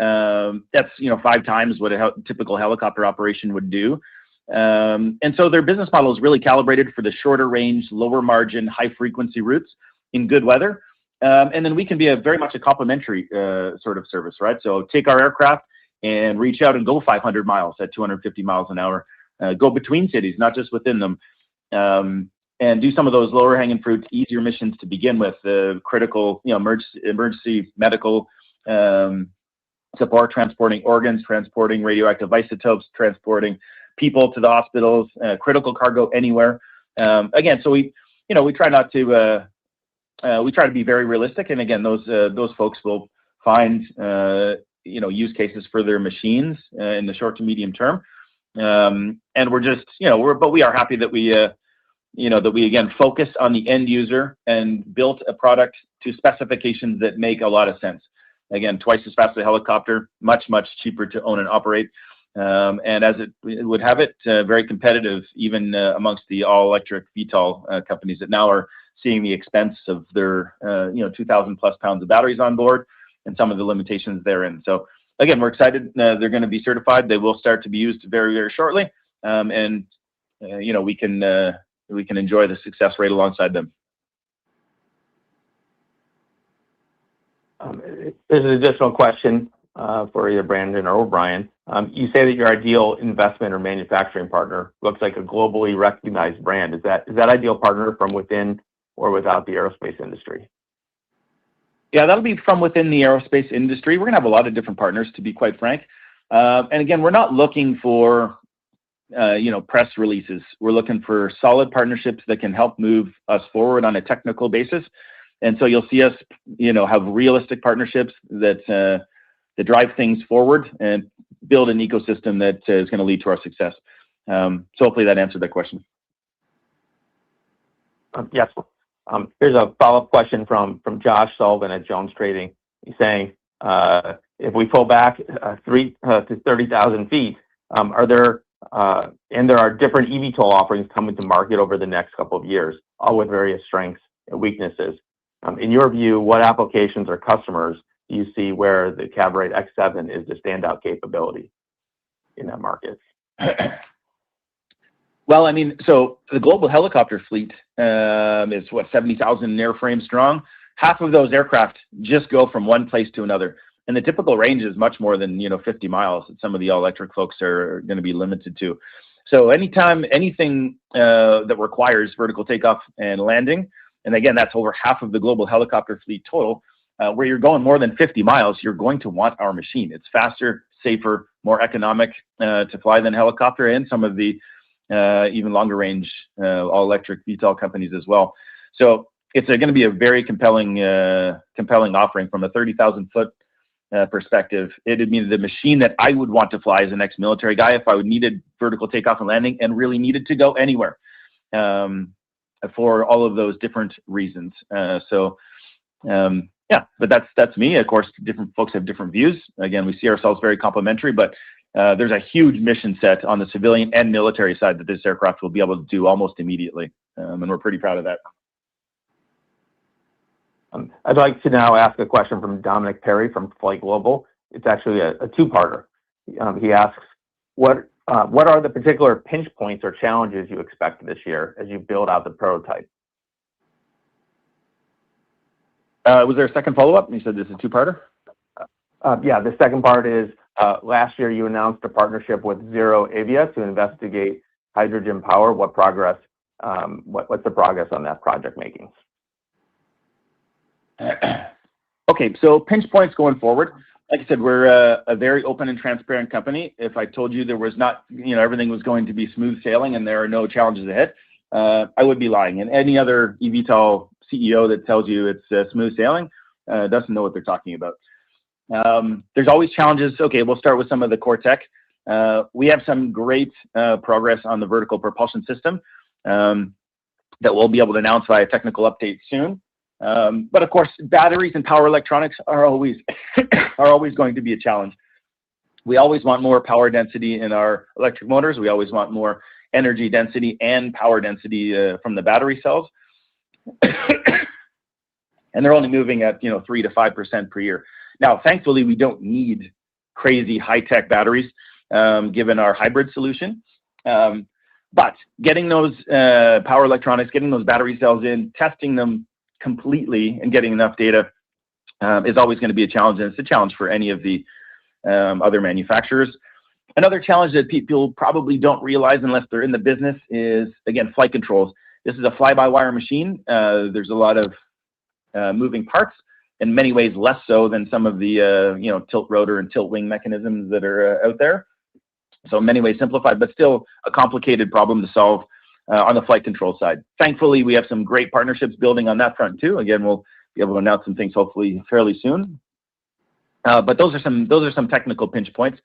That's, 5 times what a typical helicopter operation would do. And so their business model is really calibrated for the shorter range, lower margin, high frequency routes in good weather. And then we can be very much a complementary sort of service, right? So take our aircraft and reach out and go 500 miles at 250 miles an hour, go between cities, not just within them, and do some of those lower hanging fruit, easier missions to begin with, critical, emergency medical support, transporting organs, transporting radioactive isotopes, transporting people to the hospitals, critical cargo anywhere. Again, so we try not to, we try to be very realistic. And again, those folks will find, use cases for their machines in the short to medium term. And we're just, but we are happy that we, that we again focus on the end user and built a product to specifications that make a lot of sense. Again, twice as fast as a helicopter, much, much cheaper to own and operate. And as it would have it, very competitive, even amongst the all-electric VTOL companies that now are seeing the expense of their, 2,000 plus pounds of batteries on board and some of the limitations therein. So again, we're excited. They're going to be certified. They will start to be used very, very shortly. And, we can enjoy the success rate alongside them. There's an additional question for either Brandon or Brian. You say that your ideal investment or manufacturing partner looks like a globally recognized brand. Is that ideal partner from within or without the aerospace industry? Yeah, that'll be from within the aerospace industry. We're going to have a lot of different partners, to be quite frank. And again, we're not looking for, press releases. We're looking for solid partnerships that can help move us forward on a technical basis. And so you'll see us, have realistic partnerships that drive things forward and build an ecosystem that is going to lead to our success. So hopefully that answered that question. Yes. Here's a follow-up question from Josh Sullivan at Jones Trading. He's saying, if we pull back 3 to 30,000 feet, and there are different eVTOL offerings coming to market over the next couple of years, all with various strengths and weaknesses. In your view, what applications or customers do you see where the Cavorite X7 is the standout capability in that market? Well, I mean, so the global helicopter fleet is 70,000 airframes strong. Half of those aircraft just go from one place to another. And the typical range is much more than 50 miles that some of the all-electric folks are going to be limited to. So anything that requires vertical takeoff and landing, and again, that's over half of the global helicopter fleet total, where you're going more than 50 miles, you're going to want our machine. It's faster, safer, more economic to fly than helicopter, and some of the even longer range all-electric VTOL companies as well. So it's going to be a very compelling offering from a 30,000-foot perspective. It'd be the machine that I would want to fly as an ex-military guy if I needed vertical takeoff and landing and really needed to go anywhere for all of those different reasons. Yeah, but that's me. Of course, different folks have different views. Again, we see ourselves very complementary, but there's a huge mission set on the civilian and military side that this aircraft will be able to do almost immediately, and we're pretty proud of that. I'd like to now ask a question from Dominic Perry from Flight Global. It's actually a two-parter. He asks, what are the particular pinch points or challenges you expect this year as you build out the prototype? Was there a second follow-up? You said this is a two-parter? Yeah, the second part is, last year you announced a partnership with ZeroAvia to investigate hydrogen power. What's the progress on that project making? Okay, so pinch points going forward. Like I said, we're a very open and transparent company. If I told you there was not, everything was going to be smooth sailing and there are no challenges ahead, I would be lying. And any other eVTOL CEO that tells you it's smooth sailing doesn't know what they're talking about. There's always challenges. Okay, we'll start with some of the core tech. We have some great progress on the vertical propulsion system that we'll be able to announce via technical update soon. But of course, batteries and power electronics are always going to be a challenge. We always want more power density in our electric motors. We always want more energy density and power density from the battery cells. And they're only moving at 3 to 5% per year. Now, thankfully, we don't need crazy high-tech batteries given our hybrid solution. But getting those power electronics, getting those battery cells in, testing them completely and getting enough data is always going to be a challenge, and it's a challenge for any of the other manufacturers. Another challenge that people probably don't realize unless they're in the business is, again, flight controls. This is a fly-by-wire machine. There's a lot of moving parts, in many ways less so than some of the tilt rotor and tilt wing mechanisms that are out there. So in many ways simplified, but still a complicated problem to solve on the flight control side. Thankfully, we have some great partnerships building on that front too. Again, we'll be able to announce some things hopefully fairly soon. But those are some technical pinch points.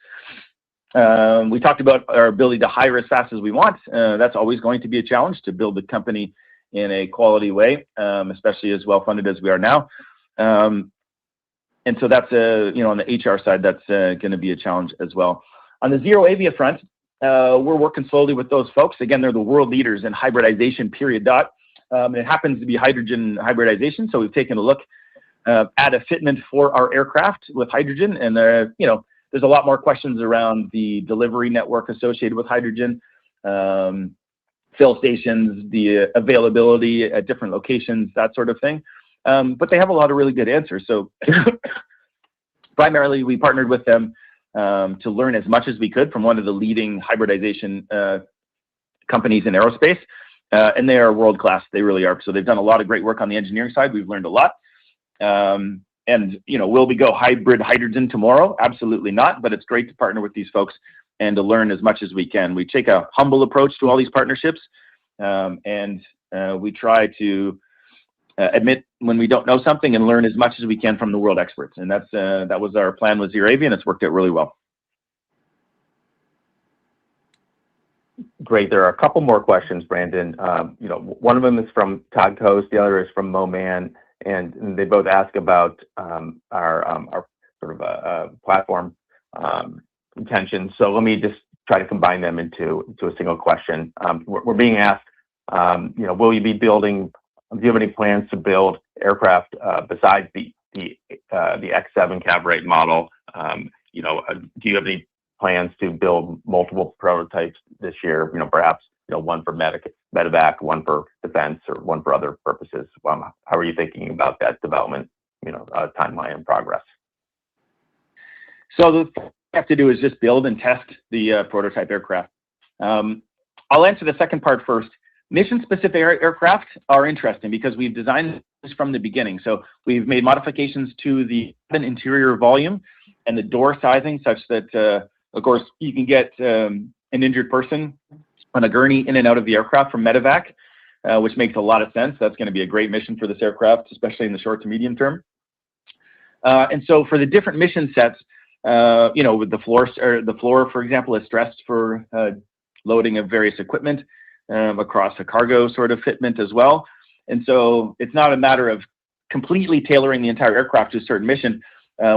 We talked about our ability to hire as fast as we want. That's always going to be a challenge to build a company in a quality way, especially as well funded as we are now. And so that's on the HR side, that's going to be a challenge as well. On the ZeroAvia front, we're working slowly with those folks. Again, they're the world leaders in hybridization, period. It happens to be hydrogen hybridization. So we've taken a look at a fitment for our aircraft with hydrogen. And, there's a lot more questions around the delivery network associated with hydrogen, fill stations, the availability at different locations, that sort of thing. But they have a lot of really good answers. So primarily, we partnered with them to learn as much as we could from one of the leading hybridization companies in aerospace. And they are world-class. They really are. So they've done a lot of great work on the engineering side. We've learned a lot. And, will we go hybrid hydrogen tomorrow? Absolutely not. But it's great to partner with these folks and to learn as much as we can. We take a humble approach to all these partnerships. And we try to admit when we don't know something and learn as much as we can from the world experts. And that was our plan with ZeroAvia, and it's worked out really well. Great. There are a couple more questions, Brandon. One of them is from Todd Coast. The other is from Moman. And they both ask about our sort of platform intentions. So let me just try to combine them into a single question. We're being asked, will you be building? Do you have any plans to build aircraft besides the X7 cab rate model? Do you have any plans to build multiple prototypes this year? Perhaps one for medevac, one for defense, or one for other purposes. How are you thinking about that development? Timeline and progress. So the thing we have to do is just build and test the prototype aircraft. I'll answer the second part first. Mission-specific aircraft are interesting because we've designed this from the beginning. So we've made modifications to the interior volume and the door sizing such that, of course, you can get an injured person on a gurney in and out of the aircraft from medevac, which makes a lot of sense. That's going to be a great mission for this aircraft, especially in the short to medium term. And so for the different mission sets, with the floor, for example, is stressed for loading of various equipment across a cargo sort of fitment as well. And so it's not a matter of completely tailoring the entire aircraft to a certain mission.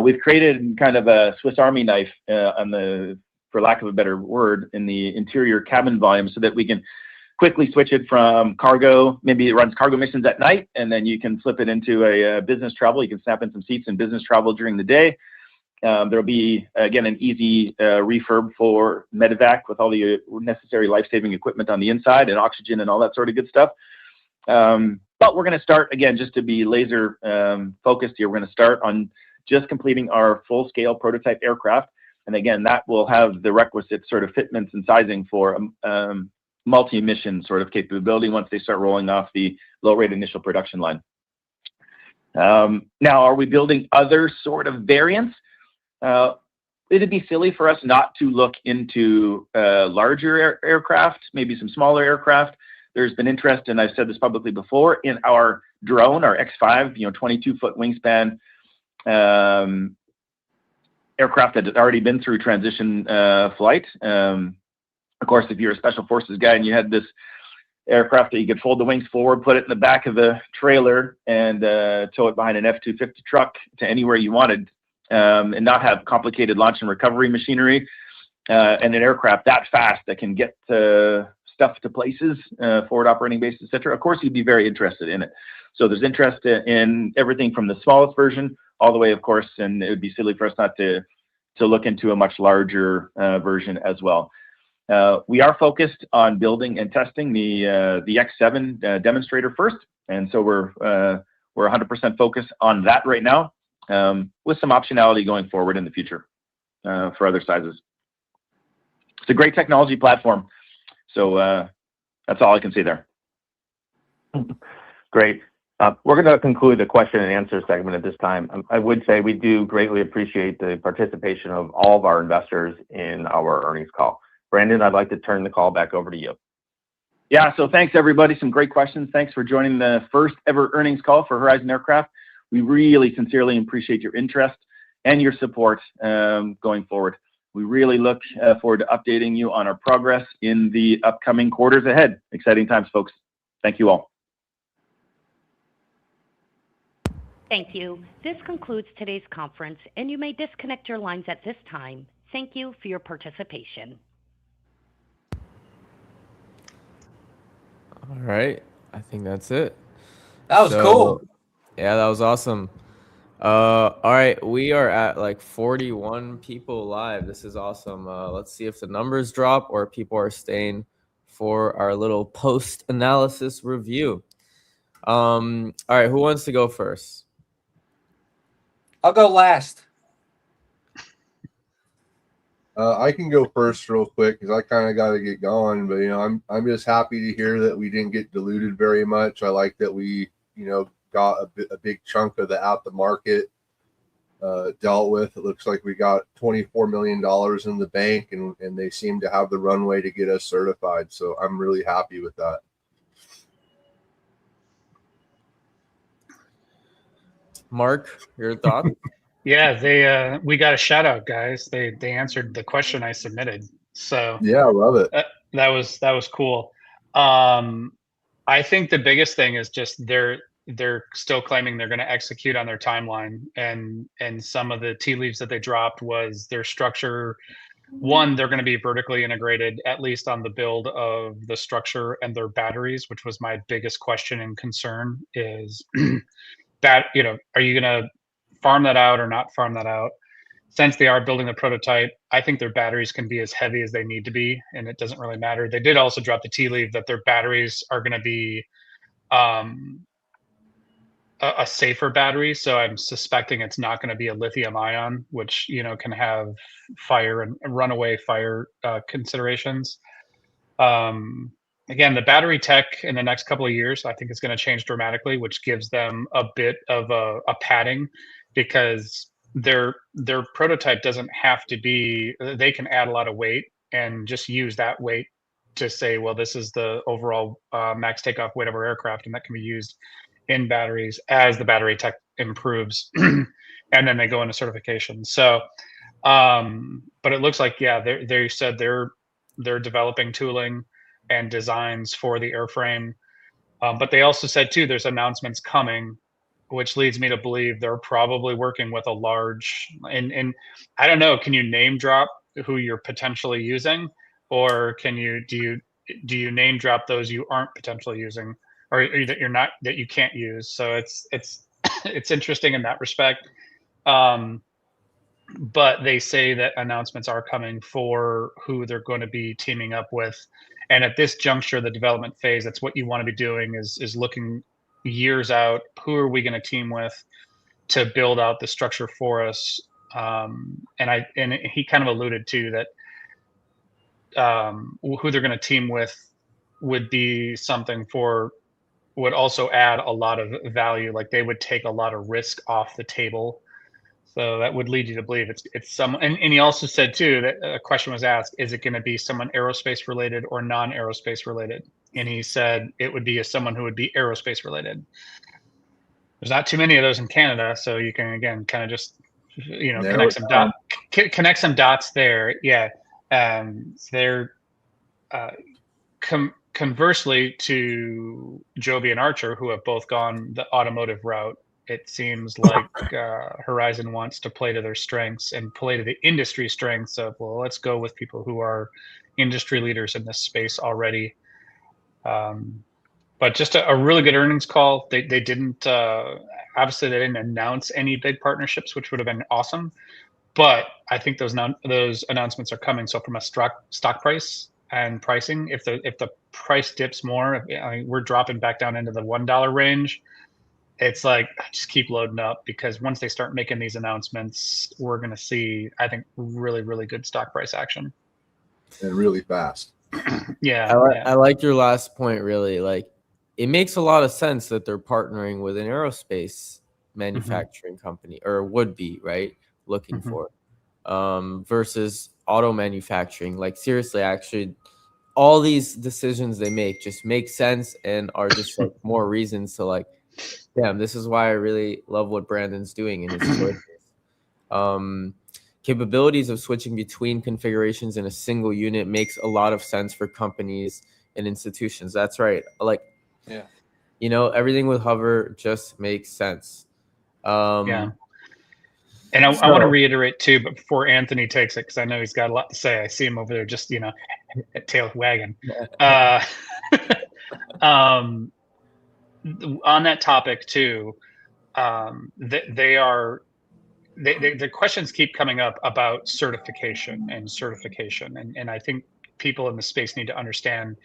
We've created kind of a Swiss Army knife for lack of a better word, in the interior cabin volume so that we can quickly switch it from cargo. Maybe it runs cargo missions at night, and then you can flip it into a business travel. You can snap in some seats in business travel during the day. There'll be, again, an easy refurb for medevac with all the necessary life-saving equipment on the inside and oxygen and all that sort of good stuff. But we're going to start, again, just to be laser focused here, we're going to start on just completing our full-scale prototype aircraft. And again, that will have the requisite sort of fitments and sizing for multi-mission sort of capability once they start rolling off the low-rate initial production line. Now, are we building other sort of variants? It'd be silly for us not to look into larger aircraft, maybe some smaller aircraft. There's been interest, and I've said this publicly before, in our drone, our X5, 22-foot wingspan aircraft that had already been through transition flight. Of course, if you're a special forces guy and you had this aircraft that you could fold the wings forward, put it in the back of the trailer, and tow it behind an F-250 truck to anywhere you wanted, and not have complicated launch and recovery machinery, and an aircraft that fast that can get stuff to places, forward operating bases, etc. Of course, you'd be very interested in it. So there's interest in everything from the smallest version all the way, of course, and it would be silly for us not to look into a much larger version as well. We are focused on building and testing the X7 demonstrator first, and so we're 100% focused on that right now, with some optionality going forward in the future for other sizes. It's a great technology platform, so that's all I can say there. Great. We're going to conclude the question and answer segment at this time. I would say we do greatly appreciate the participation of all of our investors in our earnings call. Brandon, I'd like to turn the call back over to you. Yeah, so thanks everybody. Some great questions. Thanks for joining the first ever earnings call for Horizon Aircraft. We really sincerely appreciate your interest and your support going forward. We really look forward to updating you on our progress in the upcoming quarters ahead. Exciting times, folks. Thank you all. Thank you. This concludes today's conference, and you may disconnect your lines at this time. Thank you for your participation. All right. I think that's it. That was cool. Yeah, that was awesome. All right. We are at like 41 people live. This is awesome. Let's see if the numbers drop or people are staying for our little post-analysis review. All right. Who wants to go first? I'll go last. I can go first real quick because I kind of got to get going. But I'm just happy to hear that we didn't get diluted very much. I like that we got a big chunk of the out the market dealt with. It looks like we got $24 million in the bank, and they seem to have the runway to get us certified. So I'm really happy with that. Mark, your thoughts? Yeah, we got a shout out, guys. They answered the question I submitted. So yeah, I love it. That was cool. I think the biggest thing is just they're still claiming they're going to execute on their timeline, and some of the tea leaves that they dropped was their structure. One, they're going to be vertically integrated, at least on the build of the structure and their batteries, which was my biggest question and concern is that, are you going to farm that out or not farm that out? Since they are building the prototype, I think their batteries can be as heavy as they need to be, and it doesn't really matter. They did also drop the tea leaf that their batteries are going to be a safer battery. So I'm suspecting it's not going to be a lithium ion, which, you know, can have fire and runaway fire considerations. Again, the battery tech in the next couple of years, I think is going to change dramatically, which gives them a bit of a padding, because their prototype doesn't have to be, they can add a lot of weight and just use that weight to say, well, this is the overall max takeoff weight of our aircraft, and that can be used in batteries as the battery tech improves. And then they go into certification. So, but it looks like, yeah, they said they're developing tooling and designs for the airframe. But they also said too, there's announcements coming, which leads me to believe they're probably working with a large, and I don't know, can you name drop who you're potentially using, or do you name drop those you aren't potentially using, or that you can't use? So it's it's interesting in that respect. But they say that announcements are coming for who they're going to be teaming up with. And at this juncture, the development phase, that's what you want to be doing, is looking years out. Who are we going to team with to build out the structure for us? And he kind of alluded to that who they're going to team with would be something would also add a lot of value. Like they would take a lot of risk off the table. So that would lead you to believe it's someone. And he also said too that a question was asked: is it going to be someone aerospace related or non-aerospace related? And he said it would be someone who would be aerospace related. There's not too many of those in Canada, so you can again kind of just connect some dots there. Yeah, they're conversely to Joby and Archer, who have both gone the automotive route. It seems like Horizon wants to play to their strengths and play to the industry strengths of, well, let's go with people who are industry leaders in this space already. But just a really good earnings call. They didn't, obviously they didn't announce any big partnerships, which would have been awesome. But I think those announcements are coming. So from a stock price and pricing, if the price dips more, we're dropping back down into the $1 range. It's like, just keep loading up, because once they start making these announcements, we're going to see, I think, really, really good stock price action. And really fast. Yeah. I like your last point, really. Like, it makes a lot of sense that they're partnering with an aerospace manufacturing company, or would be, right? Looking for, versus auto manufacturing. Like, seriously, actually, all these decisions they make just make sense and are just like more reasons to like, damn, this is why I really love what Brandon's doing in his choices. Capabilities of switching between configurations in a single unit makes a lot of sense for companies and institutions. That's right. Like, yeah, you know, everything with HOVR just makes sense. Yeah. And I want to reiterate too, but before Anthony takes it, because I know he's got a lot to say. I see him over there, just, you know, tail wagging. On that topic too, the questions keep coming up about certification, and I think people in the space need to understand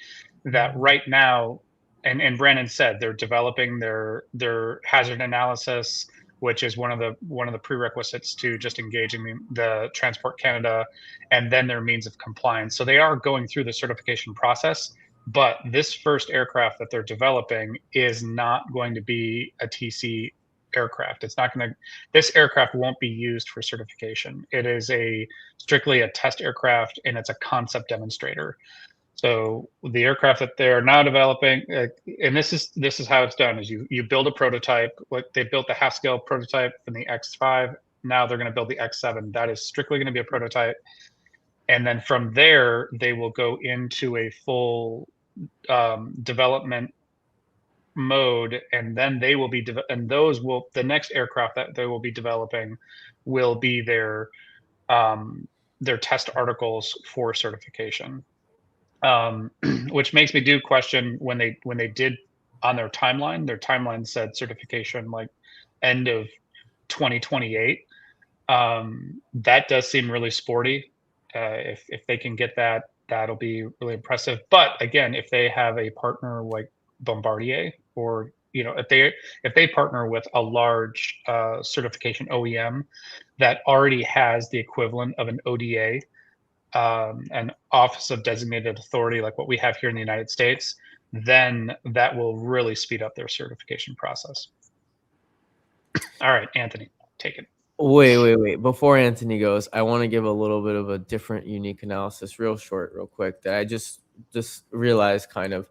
that right now, and Brandon said they're developing their hazard analysis, which is one of the prerequisites to just engaging the Transport Canada, and then their means of compliance. So they are going through the certification process. But this first aircraft that they're developing is not going to be a TC aircraft. It's not going to, this aircraft won't be used for certification. It is strictly a test aircraft, and it's a concept demonstrator. So the aircraft that they're now developing, and this is how it's done, is you build a prototype. Like, they built the half scale prototype from the X5. Now they're going to build the X7. That is strictly going to be a prototype. And then from there, they will go into a full development mode, and then they will be the next aircraft that they will be developing will be their test articles for certification, which makes me do question when they did on their timeline said certification like end of 2028. That does seem really sporty. If they can get that, that'll be really impressive. But again, if they have a partner like Bombardier or if they partner with a large certification OEM that already has the equivalent of an ODA, an Office of Designated Authority, like what we have here in the United States, then that will really speed up their certification process. All right, Anthony, take it. Wait. Before Anthony goes, I want to give a little bit of a different, unique analysis, real short, real quick, that I just realized kind of.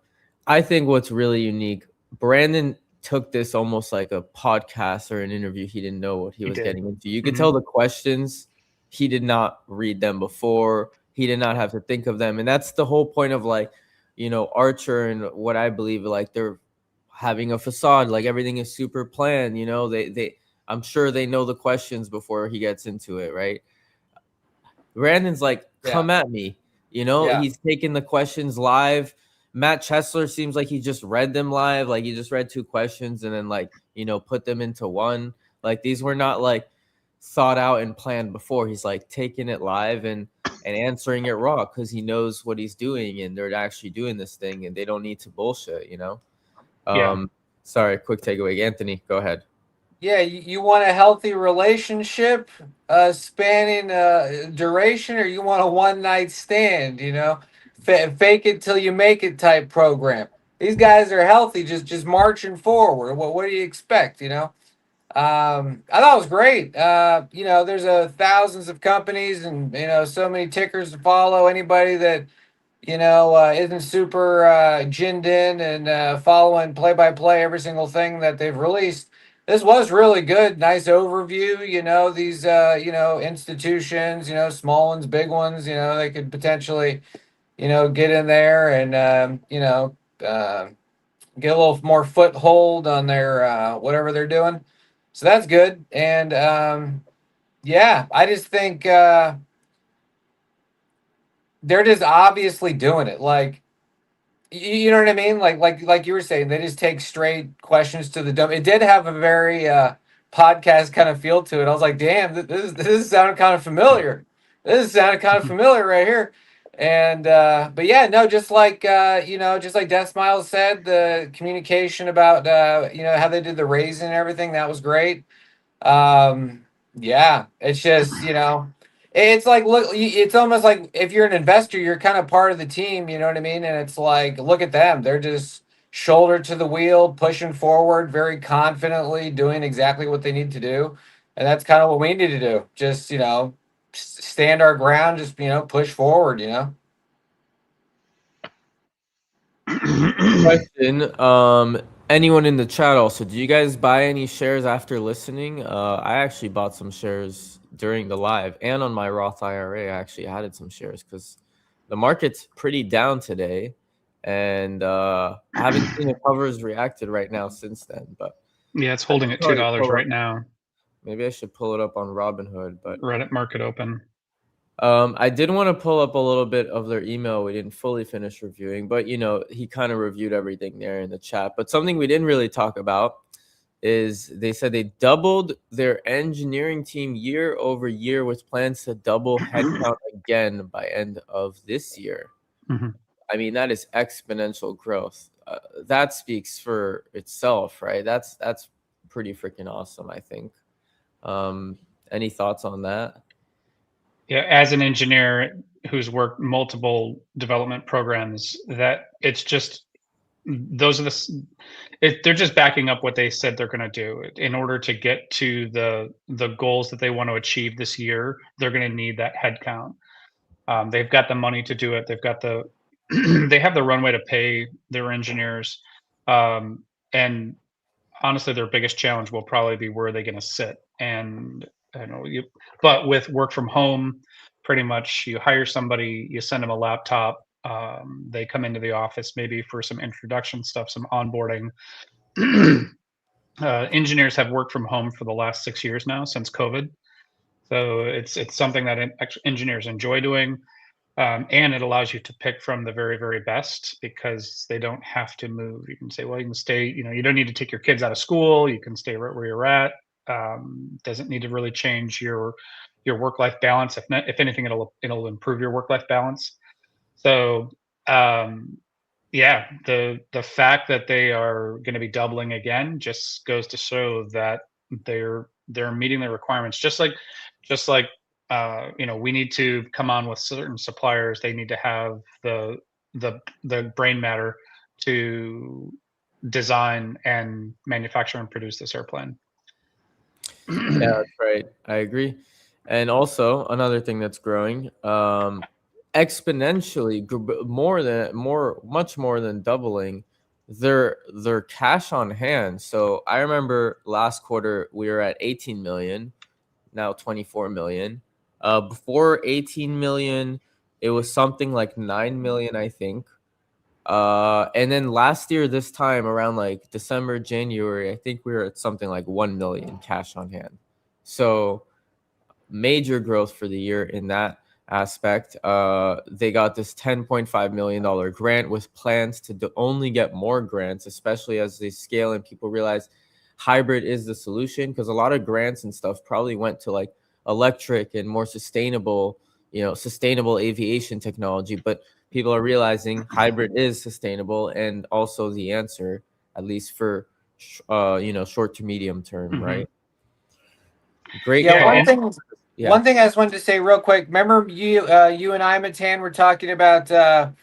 I think what's really unique, Brandon took this almost like a podcast or an interview. He didn't know what he was getting into. You could tell the questions, he did not read them before. He did not have to think of them. And that's the whole point of like, Archer and what I believe, like they're having a facade, like everything is super planned, I'm sure they know the questions before he gets into it, right? Brandon's like, come at me. He's taking the questions live. Matt Chesler seems like he just read them live. Like he just read 2 questions and then put them into one. Like these were not like thought out and planned before. He's like taking it live and answering it raw because he knows what he's doing and they're actually doing this thing and they don't need to bullshit, Sorry, quick takeaway. Anthony, go ahead. Yeah, you want a healthy relationship spanning duration, or you want a one-night stand, fake it till you make it type program. These guys are healthy, just marching forward. What do you expect, I thought it was great. There's thousands of companies and, so many tickers to follow. Anybody that isn't super ginned in and following play-by-play every single thing that they've released. This was really good. Nice overview. These, institutions, small ones, big ones, they could potentially, get in there and, get a little more foothold on their, whatever they're doing. So that's good. And, I just think, they're just obviously doing it. Like, you know what I mean? Like you were saying, they just take straight questions to the dumb. It did have a very podcast kind of feel to it. I was like, damn, this sounded kind of familiar. This sounded kind of familiar right here. And but yeah, no, just like Death Smiles said, the communication about how they did the raising and everything, that was great. It's just it's like, look, it's almost like if you're an investor, you're kind of part of the team, you know what I mean? And it's like, look at them, they're just shoulder to the wheel, pushing forward very confidently, doing exactly what they need to do. And that's kind of what we need to do, just stand our ground, just push forward. Question. Anyone in the chat also, do you guys buy any shares after listening? I actually bought some shares during the live and on my Roth IRA. I actually added some shares because the market's pretty down today. And I haven't seen if HOVR's reacted right now since then. But yeah, it's holding at $2 right now. Maybe I should pull it up on Robinhood. But Reddit Market Open. I did want to pull up a little bit of their email. We didn't fully finish reviewing, but he kind of reviewed everything there in the chat. But something we didn't really talk about is they said they doubled their engineering team year over year with plans to double headcount again by end of this year. Mm-hmm. I mean, that is exponential growth. That speaks for itself, right? That's pretty freaking awesome, I think. Any thoughts on that? Yeah, as an engineer who's worked multiple development programs, that it's just those are they're just backing up what they said they're going to do in order to get to the goals that they want to achieve this year. They're going to need that headcount. They've got the money to do it. They've got they have the runway to pay their engineers. And honestly, their biggest challenge will probably be where are they going to sit. And I don't know, but with work from home, pretty much you hire somebody, you send them a laptop, they come into the office maybe for some introduction stuff, some onboarding. Engineers have worked from home for the last 6 years now since COVID. So it's something that engineers enjoy doing. And it allows you to pick from the very, very best because they don't have to move. You can say, well, you can stay, you don't need to take your kids out of school. You can stay right where you're at. Doesn't need to really change your work-life balance. If anything, it'll improve your work-life balance. So yeah, the fact that they are going to be doubling again just goes to show that they're meeting the requirements. Just like we need to come on with certain suppliers. They need to have the brain matter to design and manufacture and produce this airplane. Yeah, that's right. I agree. And also another thing that's growing, exponentially, much more than doubling their cash on hand. So I remember last quarter we were at 18 million, now 24 million. Before 18 million, it was something like 9 million, I think. And then last year, this time around like December, January, I think we were at something like 1 million cash on hand. So major growth for the year in that aspect. They got this $10.5 million grant with plans to only get more grants, especially as they scale and people realize hybrid is the solution, because a lot of grants and stuff probably went to like electric and more sustainable aviation technology, but people are realizing hybrid is sustainable and also the answer, at least for short to medium term, right? Great. Yeah, Yeah, one thing I just wanted to say real quick. Remember you and I, Matan, were talking about the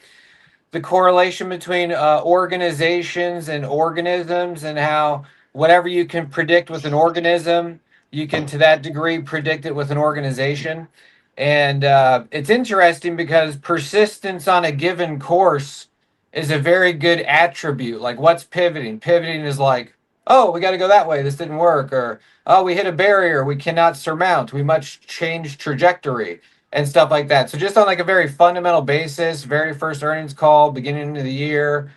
correlation between organizations and organisms, and how whatever you can predict with an organism, you can to that degree predict it with an organization. And it's interesting because persistence on a given course is a very good attribute. Like, what's pivoting? Pivoting is like, oh, we got to go that way. This didn't work. Or, oh, we hit a barrier we cannot surmount. We must change trajectory and stuff like that. So just on like a very fundamental basis, very first earnings call, beginning of the year,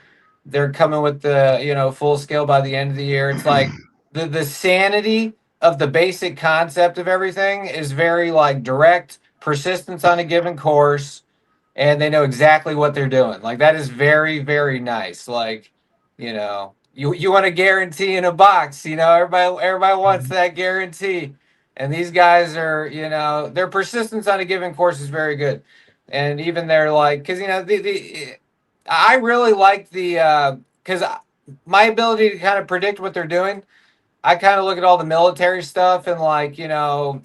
they're coming with the full scale by the end of the year. It's like the sanity of the basic concept of everything is very like direct persistence on a given course, and they know exactly what they're doing. Like, that is very, very nice. Like, you want a guarantee in a box. Everybody wants that guarantee. And these guys are, their persistence on a given course is very good. And even they're like, because, I really like because my ability to kind of predict what they're doing. I kind of look at all the military stuff and like,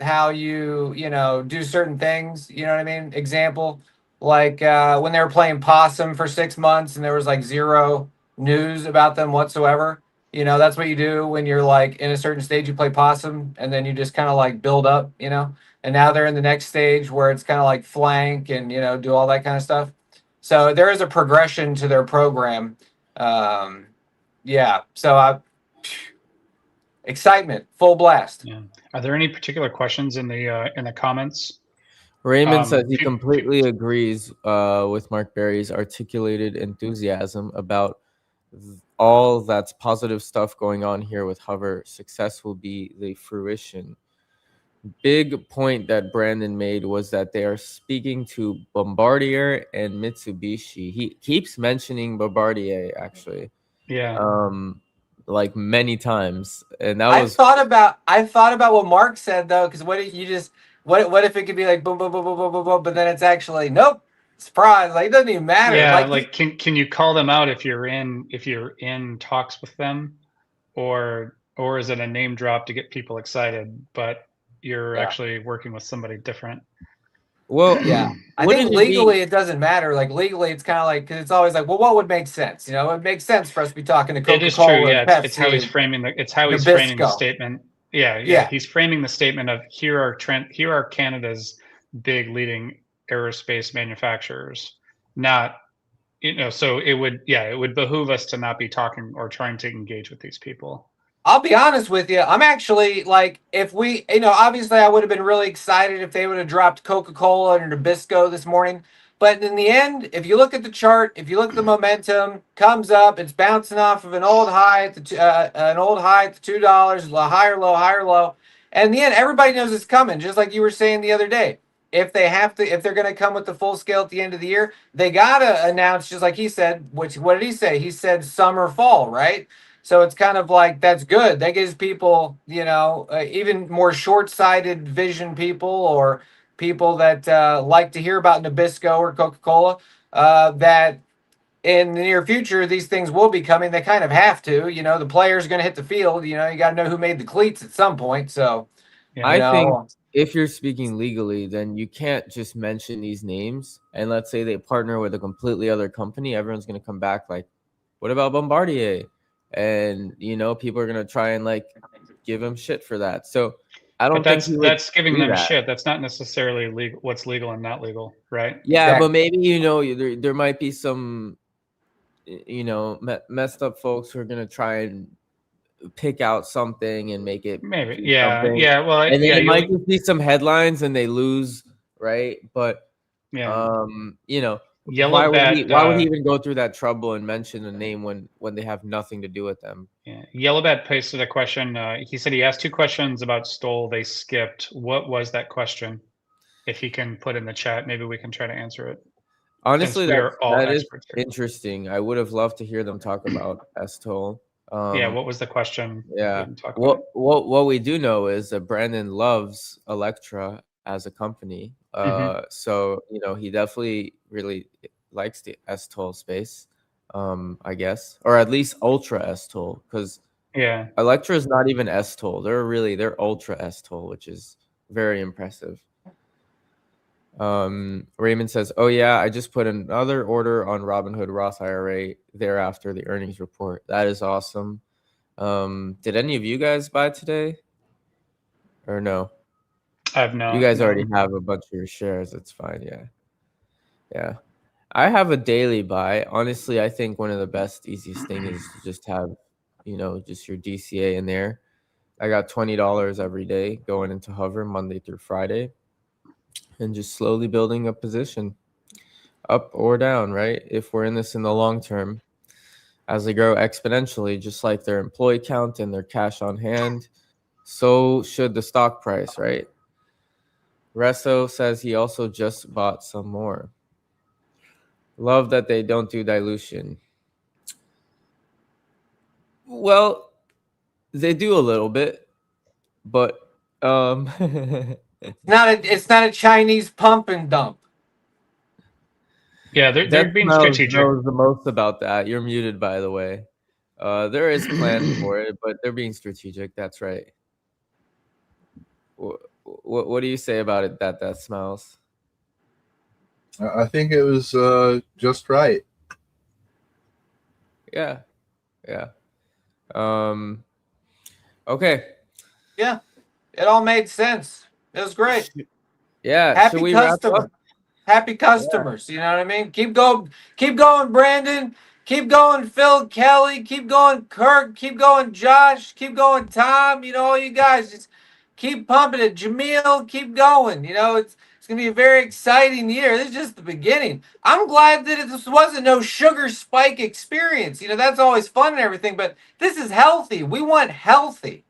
how you, do certain things. You know what I mean? Example, like when they were playing possum for 6 months and there was like zero news about them whatsoever. That's what you do when you're like in a certain stage, you play possum and then you just kind of like build up, and now they're in the next stage where it's kind of like flank and, do all that kind of stuff. So there is a progression to their program. Yeah. So excitement, full blast. Yeah. Are there any particular questions in the comments? Raymond says he completely agrees with Mark Berry's articulated enthusiasm about all that's positive stuff going on here with HOVR. Success will be the fruition. Big point that Brandon made was that they are speaking to Bombardier and Mitsubishi. He keeps mentioning Bombardier, actually. Yeah. Like many times, and that I thought about what Mark said though, because what if it could be like boom boom boom boom boom boom boom, but then it's actually nope, surprise. Like, it doesn't even matter. Yeah, like can you call them out if you're in talks with them, or is it a name drop to get people excited, but you're actually working with somebody different? Well, yeah, I think legally it doesn't matter. Like, legally, it's kind of like, because it's always like, well, what would make sense? It makes sense for us to be talking to Coca-Cola. It is true. Yeah, and it's how he's framing framing the statement. Yeah. He's framing the statement of here are Canada's big leading aerospace manufacturers. Not, so it would behoove us to not be talking or trying to engage with these people. I'll be honest with you. I'm actually like, if we, obviously I would have been really excited if they would have dropped Coca-Cola and Nabisco this morning. But in the end, if you look at the chart, if you look at the momentum, comes up, it's bouncing off of an old high at the $2, higher low. And in the end, everybody knows it's coming. Just like you were saying the other day, if they're going to come with the full scale at the end of the year, they got to announce, just like he said, what did he say? He said summer, fall, right? So it's kind of like, that's good. That gives people, even more short-sighted vision people, or people that like to hear about Nabisco or Coca-Cola, that in the near future, these things will be coming. They kind of have to. You know, the player's going to hit the field. You know, you got to know who made the cleats at some point. So, I think if you're speaking legally, then you can't just mention these names. And let's say they partner with a completely other company, everyone's going to come back like, what about Bombardier? And, you know, people are going to try and like give him shit for that. So I don't think that's giving them shit. That's not necessarily legal. What's legal and not legal, right? Yeah, exactly. But maybe, you know, there might be some, you know, messed up folks who are going to try and pick out something and make it maybe something. Well, and then it might just be some headlines and they lose, right? But you know, why would he even go through that trouble and mention a name when they have nothing to do with them? Yellowbat posted a question. He said he asked 2 questions about Stole. They skipped. What was that question? If he can put in the chat, maybe we can try to answer it. Honestly, that is interesting. I would have loved to hear them talk about Stole. What was the question? Yeah. What we do know is that Brandon loves Electra as a company. So, you know, he definitely really likes the S-Toll space, I guess, or at least Ultra S-Toll, because Electra is not even S-Toll. They're Ultra S-Toll, which is very impressive. Raymond says, oh yeah, I just put another order on Robinhood Roth IRA thereafter the earnings report. That is awesome. Did any of you guys buy today or no? I have not. You guys already have a bunch of your shares. It's fine. Yeah. I have a daily buy. Honestly, I think one of the best, easiest thing is to just have, you know, just your DCA in there. I got $20 every day going into HOVR Monday through Friday. And just slowly building a position up or down, right? If we're in this in the long term, as they grow exponentially, just like their employee count and their cash on hand, so should the stock price, right? Resso says he also just bought some more. Love that they don't do dilution. Well, they do a little bit, but it's not a Chinese pump and dump. Yeah, they're being strategic. Knows the most about that. You're muted, by the way. There is plan for it, but they're being strategic. That's right. What do you say about it? That smells. I think it was just right. Yeah. Okay. Yeah, it all made sense. It was great. Yeah. Happy customer. Happy customers. Yeah. You know what I mean? Keep going, Brandon. Keep going, Phil, Kelly. Keep going, Kirk. Keep going, Josh. Keep going, Tom. You know, all you guys just keep pumping it. Jamil, keep going. You know, it's going to be a very exciting year. This is just the beginning. I'm glad that this wasn't no sugar spike experience. You know, that's always fun and everything, but this is healthy. We want healthy.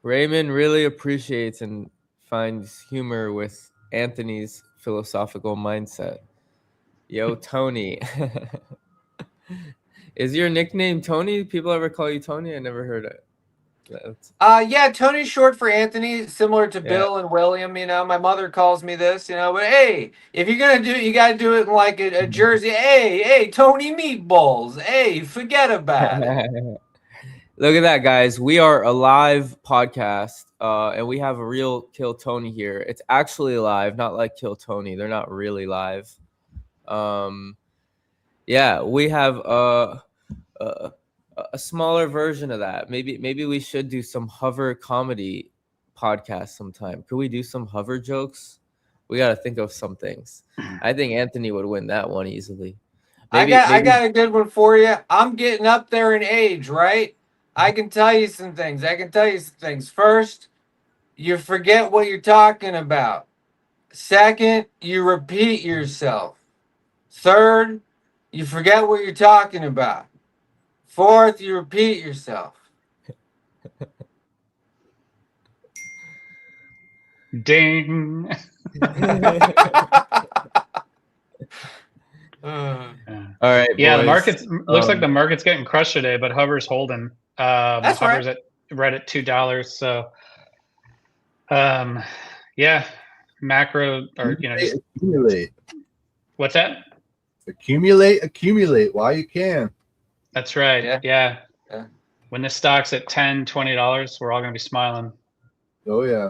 Raymond really appreciates and finds humor with Anthony's philosophical mindset. Yo, Tony. Is your nickname Tony? People ever call you Tony? I never heard it. Yeah, Tony's short for Anthony, similar to Bill and William. You know, my mother calls me this. You know, but hey, if you're gonna do it, you gotta do it in like a jersey. Hey, Tony Meatballs. Hey, forget about it. Look at that, guys. We are a live podcast, and we have a real Kill Tony here. It's actually live, not like Kill Tony. They're not really live. Yeah, we have a smaller version of that. Maybe we should do some HOVR comedy podcast sometime. Could we do some HOVR jokes? We got to think of some things. I think Anthony would win that one easily. I got a good one for you. I'm getting up there in age, right? I can tell you some things. First, you forget what you're talking about. Second, you repeat yourself. Third, you forget what you're talking about. Fourth, you repeat yourself. Ding. All right. Yeah, boys. the market's looks like the market's getting crushed today, but HOVR's holding. That's HOVR's right. right at $2. So, yeah, macro or just, what's that? accumulate while you can. That's right. Yeah. Yeah. Yeah. When this stock's at $10, $20, we're all going to be smiling. Oh yeah.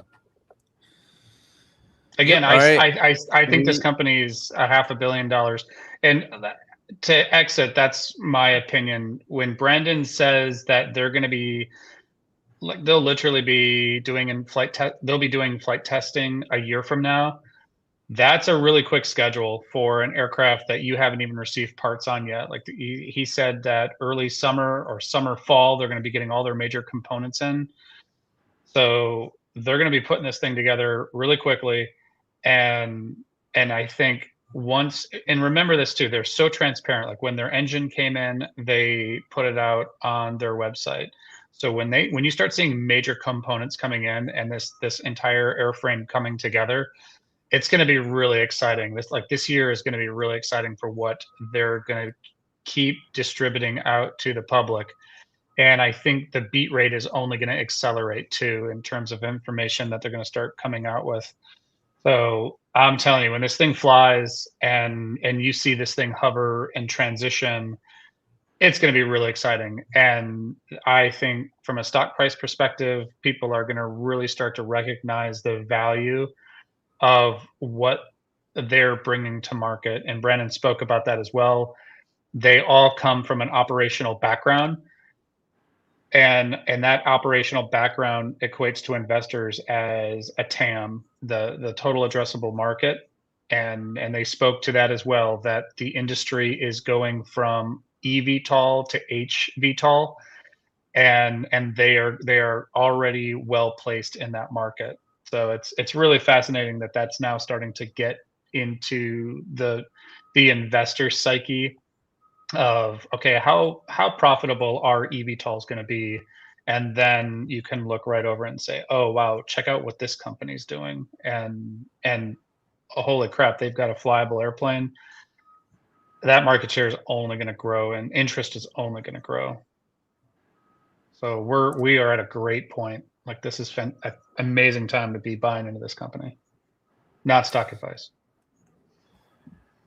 Again, Yep. All right. I think this company is $500 million, and to exit, that's my opinion. When Brandon says that they're going to be, like, they'll literally be doing they'll be doing flight testing a year from now. That's a really quick schedule for an aircraft that you haven't even received parts on yet. Like he said that early summer or summer fall, they're going to be getting all their major components in. So they're going to be putting this thing together really quickly. And I think once, and remember this too, they're so transparent. Like when their engine came in, they put it out on their website. So when you start seeing major components coming in and this entire airframe coming together, it's going to be really exciting. This year is going to be really exciting for what they're going to keep distributing out to the public. And I think the beat rate is only going to accelerate too in terms of information that they're going to start coming out with. So I'm telling you, when this thing flies and you see this thing hover and transition, it's going to be really exciting. And I think from a stock price perspective, people are going to really start to recognize the value of what they're bringing to market. And Brandon spoke about that as well. They all come from an operational background. And that operational background equates to investors as a TAM, the total addressable market. And they spoke to that as well, that the industry is going from eVTOL to HVTOL, and they are already well placed in that market. So it's really fascinating that that's now starting to get into the investor psyche of, okay, how profitable are eVTOLs going to be? And then you can look right over and say, oh wow, check out what this company's doing, and oh, holy crap, they've got a flyable airplane. That market share is only going to grow, and interest is only going to grow. So we are at a great point. Like, this is an amazing time to be buying into this company, not stock advice.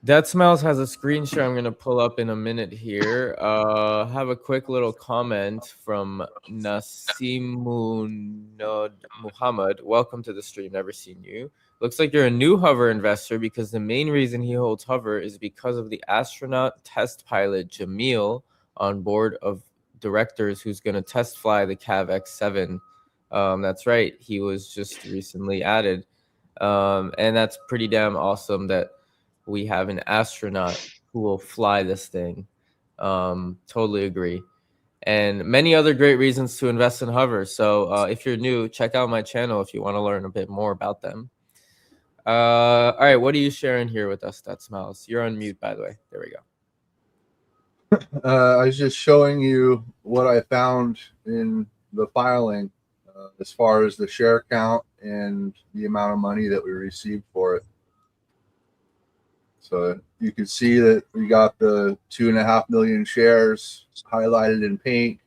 That Smiles has a screen share I'm going to pull up in a minute here. Have a quick little comment from Nasimunod Muhammad. Welcome to the stream. Never seen you. Looks like you're a new HOVR investor, because the main reason he holds HOVR is because of the astronaut test pilot Jamil on board of directors who's going to test fly the CAV X7. That's right. He was just recently added. And that's pretty damn awesome that we have an astronaut who will fly this thing. Totally agree. And many other great reasons to invest in HOVR. So if you're new, check out my channel if you want to learn a bit more about them. All right, what are you sharing here with us, That Smiles? You're on mute, by the way. There we go. I was just showing you what I found in the filing as far as the share count and the amount of money that we received for it. So you can see that we got the 2.5 million shares highlighted in pink,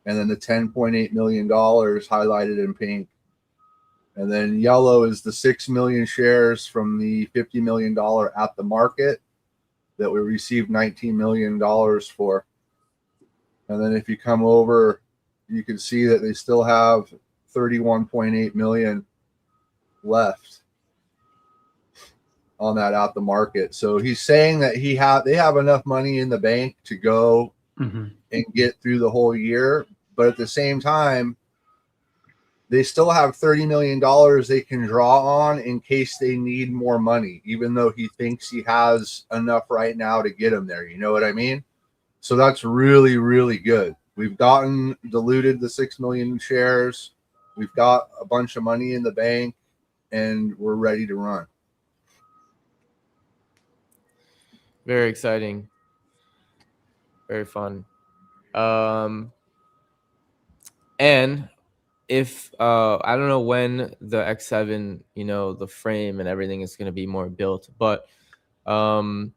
and then the $10.8 million highlighted in pink. And then yellow is the 6 million shares from the $50 million at the market that we received $19 million for. And then if you come over, you can see that they still have 31.8 million left on that out the market. So he's saying that they have enough money in the bank to go and get through the whole year, but at the same time, they still have $30 million they can draw on in case they need more money, even though he thinks he has enough right now to get him there. You know what I mean? So that's really, really good. We've diluted the 6 million shares. We've got a bunch of money in the bank, and we're ready to run. Very exciting. Very fun. And if I don't know when the X7, the frame and everything is going to be more built, but some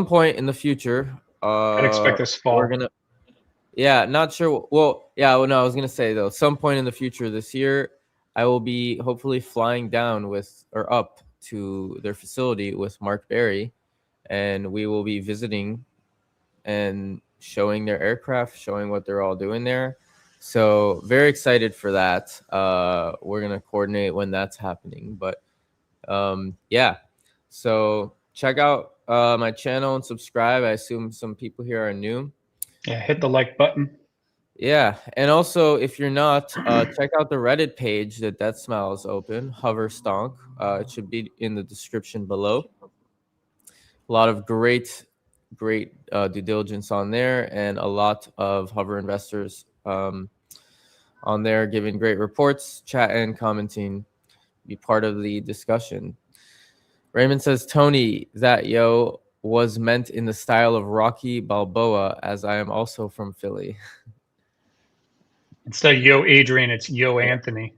point in the future, I'd expect this fall. we're gonna. Yeah, not sure. Well, yeah. Well, no, I was gonna say though, some point in the future this year, I will be hopefully flying down up to their facility with Mark Berry, and we will be visiting and showing their aircraft, showing what they're all doing there. So very excited for that. We're gonna coordinate when that's happening, but yeah. So check out my channel and subscribe. I assume some people here are new. Yeah, hit the like button. Yeah, and also if you're not, check out the Reddit page that Death Smile is open, HOVR Stonk. It should be in the description below. A lot of great due diligence on there, and a lot of HOVR investors on there giving great reports, chatting, commenting, be part of the discussion. Raymond says, Tony, that yo was meant in the style of Rocky Balboa, as I am also from Philly. Instead of yo Adrian, it's yo Anthony.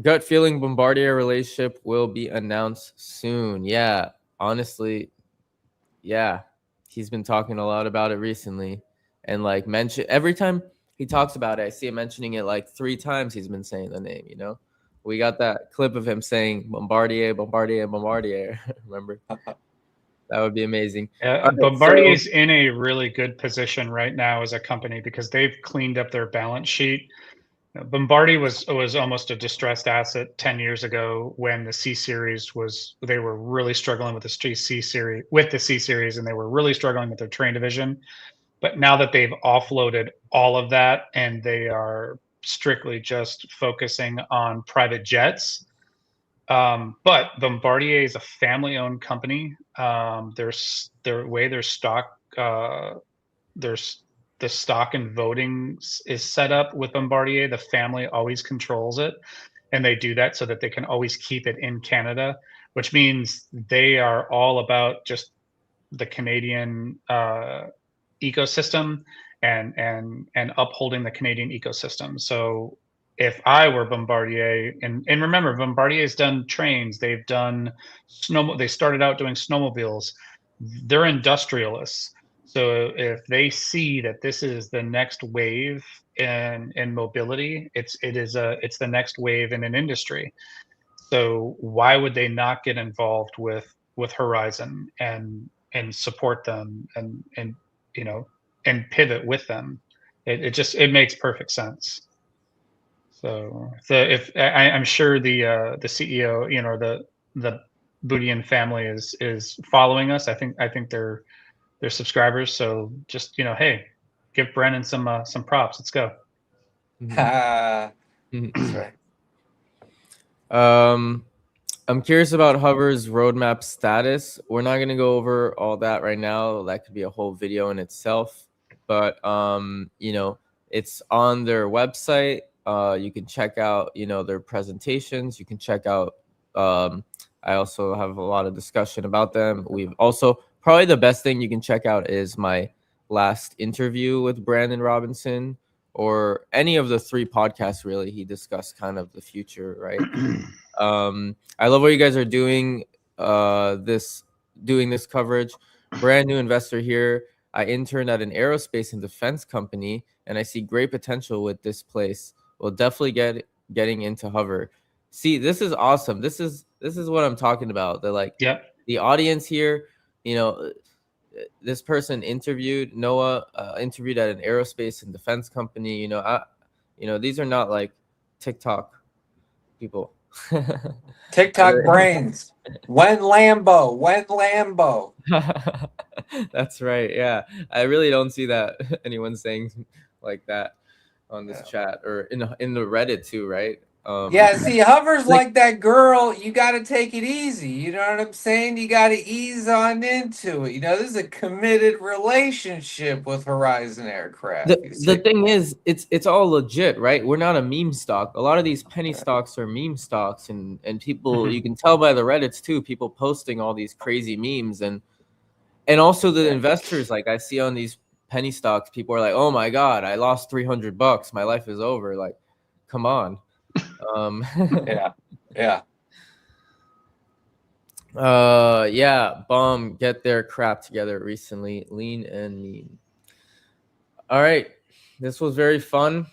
Gut feeling Bombardier relationship will be announced soon. Yeah, honestly, yeah. He's been talking a lot about it recently. And like mention every time he talks about it, I see him mentioning it like 3 times he's been saying the name, you know? We got that clip of him saying Bombardier, Bombardier, Bombardier. Remember? That would be amazing. Yeah, Bombardier's in a really good position right now as a company because they've cleaned up their balance sheet. Bombardier was almost a distressed asset 10 years ago when the C series they were really struggling with the C series, and they were really struggling with their train division. But now that they've offloaded all of that and they are strictly just focusing on private jets. But Bombardier is a family-owned company. Their stock, the stock and voting is set up with Bombardier. The family always controls it, and they do that so that they can always keep it in Canada, which means they are all about just the Canadian ecosystem and upholding the Canadian ecosystem. So if I were Bombardier, and remember, Bombardier's done trains, they've done they started out doing snowmobiles. They're industrialists. So if they see that this is the next wave in mobility, it's the next wave in an industry. So why would they not get involved with Horizon and support them and you know and pivot with them? It makes perfect sense. So I'm sure the CEO, you know, the Boudien family is following us. I think they're subscribers. So just, you know, hey, give Brennan some props. Let's go. That's right. I'm curious about HOVR's roadmap status. We're not going to go over all that right now. That could be a whole video in itself. But you know, it's on their website. You can check out, you know, their presentations. You can check out. I also have a lot of discussion about them. We've also probably the best thing you can check out is my last interview with Brandon Robinson, or any of the 3 podcasts. Really, he discussed kind of the future, right? I love what you guys are doing. Doing this coverage. Brand new investor here. I interned at an aerospace and defense company, and I see great potential with this place. We'll definitely getting into HOVR. See, this is awesome. This is what I'm talking about. The audience here, you know, this person interviewed Noah, interviewed at an aerospace and defense company. You know, these are not like TikTok people. TikTok brains. When Lambo. That's right. Yeah, I really don't see that anyone saying like that on this chat or in the Reddit too, right? Yeah, see, HOVR's like that girl. You got to take it easy. You know what I'm saying? You got to ease on into it. You know, this is a committed relationship with Horizon Aircraft. The thing is, it's all legit, right? We're not a meme stock. A lot of these penny stocks are meme stocks, and people, you can tell by the Reddits too, people posting all these crazy memes, and also the investors, like I see on these penny stocks, people are like, oh my God, I lost $300. My life is over. Like, come on. Yeah. Bomb get their crap together recently. Lean and mean. All right, this was very fun.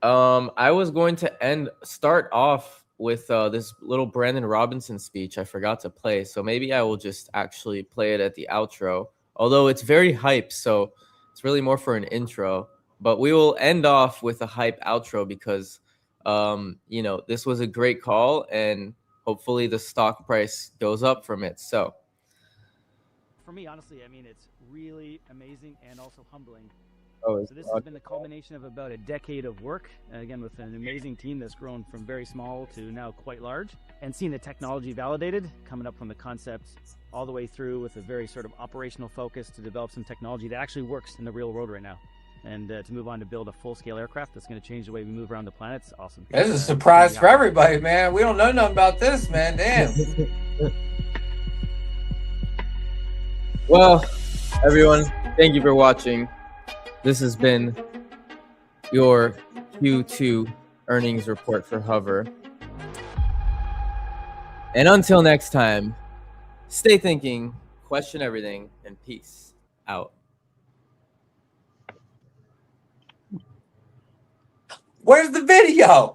I was going to start off with this little Brandon Robinson speech I forgot to play. So maybe I will just actually play it at the outro. Although it's very hype, so it's really more for an intro. But we will end off with a hype outro because, this was a great call, and hopefully the stock price goes up from it. So for me, honestly, I mean, it's really amazing and also humbling. Oh, so this has been the culmination of about a decade of work, again, with an amazing team that's grown from very small to now quite large, and seeing the technology validated, coming up from the concept all the way through with a very sort of operational focus to develop some technology that actually works in the real world right now. And to move on to build a full-scale aircraft that's going to change the way we move around the planet. It's awesome. This is a surprise for everybody, man. We don't know nothing about this, man. Damn. Well, everyone, thank you for watching. This has been your Q2 earnings report for HOVR. And until next time, stay thinking, question everything, and peace out. Where's the video?